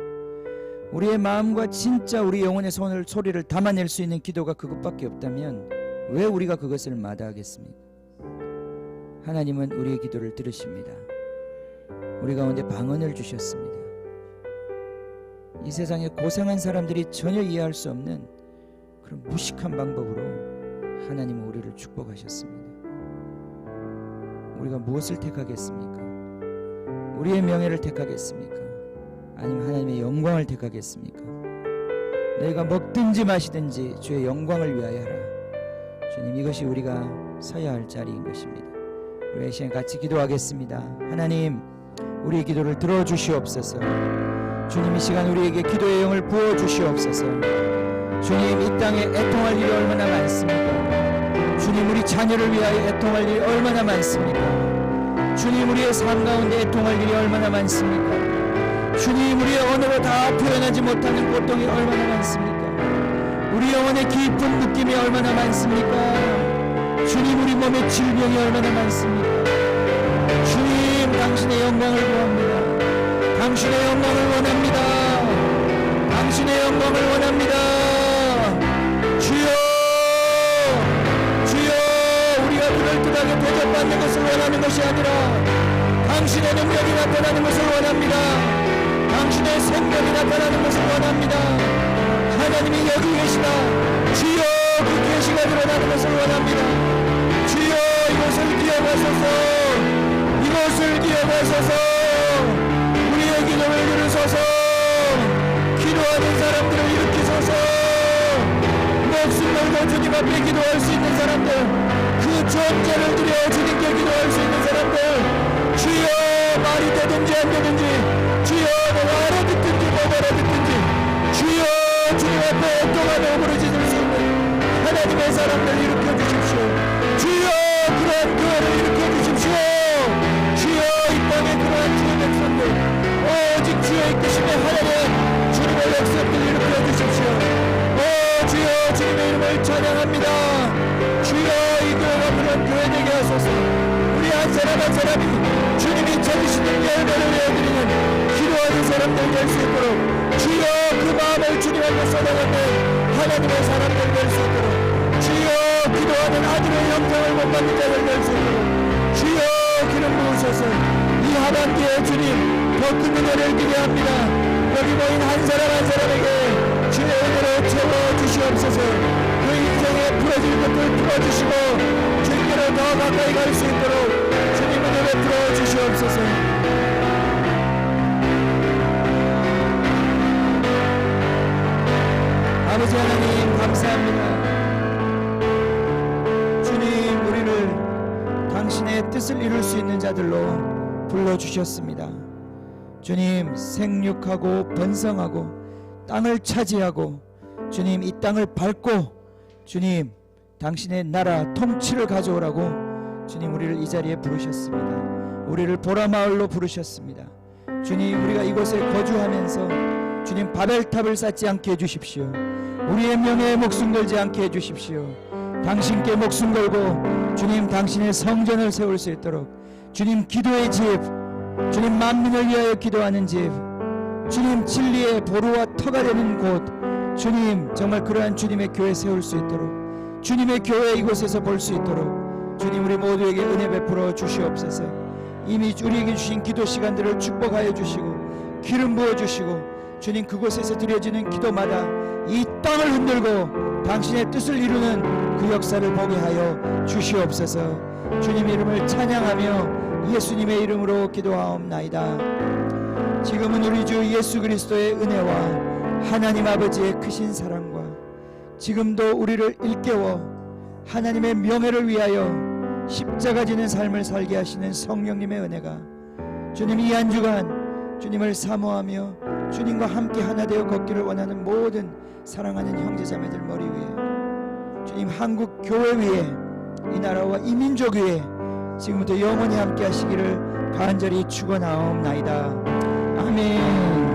우리의 마음과 진짜 우리 영혼의 소리를 담아낼 수 있는 기도가 그것밖에 없다면 왜 우리가 그것을 마다하겠습니까? 하나님은 우리의 기도를 들으십니다. 우리 가운데 방언을 주셨습니다. 이 세상에 고상한 사람들이 전혀 이해할 수 없는 그런 무식한 방법으로 하나님은 우리를 축복하셨습니다. 우리가 무엇을 택하겠습니까? 우리의 명예를 택하겠습니까? 아니면 하나님의 영광을 택하겠습니까? 너희가 먹든지 마시든지 주의 영광을 위하여 하라. 주님, 이것이 우리가 서야 할 자리인 것입니다. 우리 이 시간 같이 기도하겠습니다. 하나님, 우리의 기도를 들어주시옵소서. 주님, 이 시간 우리에게 기도의 영을 부어주시옵소서. 주님, 이 땅에 애통할 일이 얼마나 많습니까? 주님, 우리 자녀를 위하여 애통할 일이 얼마나 많습니까? 주님, 우리의 삶 가운데 애통할 일이 얼마나 많습니까? 주님, 우리의 언어로 다 표현하지 못하는 고통이 얼마나 많습니까? 우리 영혼의 깊은 느낌이 얼마나 많습니까? 주님, 우리 몸의 질병이 얼마나 많습니까? 주님, 당신의 영광을 구합니다. 당신의 영광을 원합니다. 당신의 영광을 원합니다. 주여, 주여, 우리가 그럴듯하게 대접받는 것을 원하는 것이 아니라 당신의 능력이 나타나는 것을 원합니다. 당신의 생명이 나타나는 것을 원합니다. 하나님이 여기 계시다. 주여, 그 계시가 드러나는 것을 원합니다. 주여, 이것을 기억하소서. 이것을 기억하소서. 우리의 기도를 들으소서. 기도하는 사람들을 일으키소서. 목숨 걸고 주님 앞에 기도할 수 있는 사람들, 그 존재를 드려 주님께 기도할 수 있는 사람들, 주여, 말이 되든지 안 되든지, 주여, 뭐 알아듣든지 못 알아듣든지, 주여, 주님 앞에 애통하며 부르짖을 수 있는 하나님의 사람들 일으켜 주십시오. 주여, 그러한 교회를 일으켜 주십시오. 주여, 이 땅에 그러한 주의 백성들, 오직 주의 이끄심에 하나님 주님의 백성들 일으켜 주십시오. 오 주여, 주님의 이름을 찬양합니다. 주여, 이 교회가 그런 교회 되게 하소서. 우리 한 사람 한 사람 사람들 될 수 있도록 주여 그 마음을 주님에게 쏟아붓는 하나님의 사람들 될 수 있도록 주여 기도하는 아들의 영광을 못 받는 자들 될 수 있도록 주여 기름 부으셔서 이 하반기에 주님 더 큰 은혜를 기대합니다. 여기 모인 한 사람 한 사람에게 주의 은혜로 채워주시옵소서. 그 인생에 풀어질 것들 풀어주시고 주님께로 더 가까이 갈 수 있도록 주님 은혜를 풀어주시옵소서. 아버지 하나님 감사합니다. 주님 우리를 당신의 뜻을 이룰 수 있는 자들로 불러주셨습니다. 주님 생육하고 번성하고 땅을 차지하고 주님 이 땅을 밟고 주님 당신의 나라 통치를 가져오라고 주님 우리를 이 자리에 부르셨습니다. 우리를 보라마을로 부르셨습니다. 주님 우리가 이곳에 거주하면서 주님 바벨탑을 쌓지 않게 해주십시오. 우리의 명예에 목숨 걸지 않게 해주십시오. 당신께 목숨 걸고 주님 당신의 성전을 세울 수 있도록 주님 기도의 집, 주님 만민을 위하여 기도하는 집, 주님 진리의 보루와 터가 되는 곳, 주님 정말 그러한 주님의 교회 세울 수 있도록 주님의 교회 이곳에서 볼 수 있도록 주님 우리 모두에게 은혜 베풀어 주시옵소서. 이미 우리에게 주신 기도 시간들을 축복하여 주시고 기름 부어 주시고 주님 그곳에서 드려지는 기도마다 이 땅을 흔들고 당신의 뜻을 이루는 그 역사를 보게 하여 주시옵소서. 주님 이름을 찬양하며 예수님의 이름으로 기도하옵나이다. 지금은 우리 주 예수 그리스도의 은혜와 하나님 아버지의 크신 사랑과 지금도 우리를 일깨워 하나님의 명예를 위하여 십자가 지는 삶을 살게 하시는 성령님의 은혜가 주님 이 한 주간 주님을 사모하며 주님과 함께 하나 되어 걷기를 원하는 모든 사랑하는 형제자매들 머리 위에 주님 한국 교회 위에 이 나라와 이 민족 위에 지금부터 영원히 함께 하시기를 간절히 축원하옵나이다. 아멘.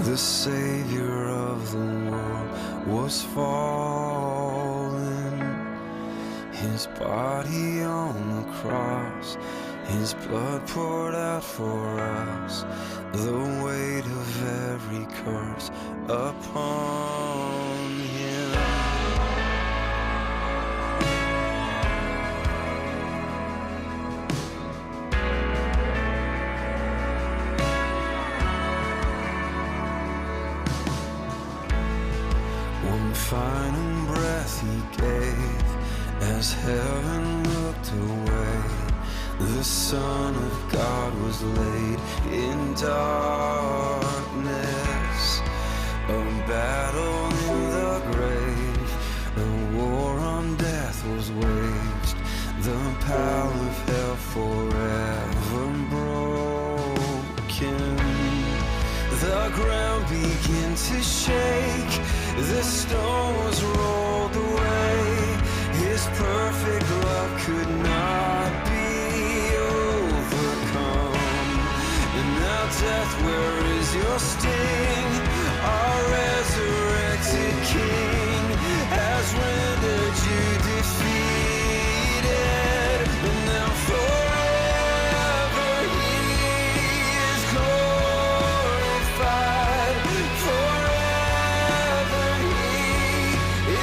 The Savior of the world was fallen. His body on the cross, His blood poured out for us, the weight of every curse upon Him. final breath he gave as heaven looked away. The Son of God was laid in darkness. A battle in the grave, a war on death was waged. The power of hell forever broken. The ground began to shake, the stones rolled away. His perfect love could not be overcome. And now death, where is your sting? Our resurrected King has rendered you defeated. And now forever he is glorified. Forever he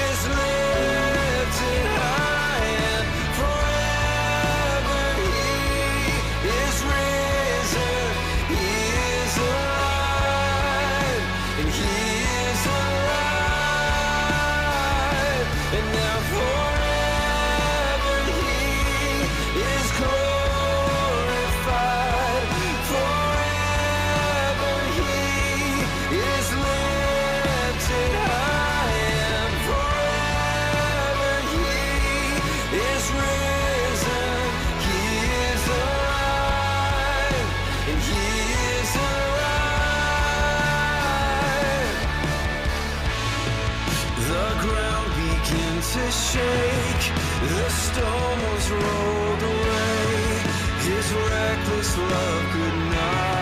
is lifted high, and forever he is risen. He is alive, and he is alive. And now forever he is glorified. Forever he is lifted high, and forever he is risen. He is alive, and he is alive. The ground began to shake, the stone was rolled away. His reckless love could not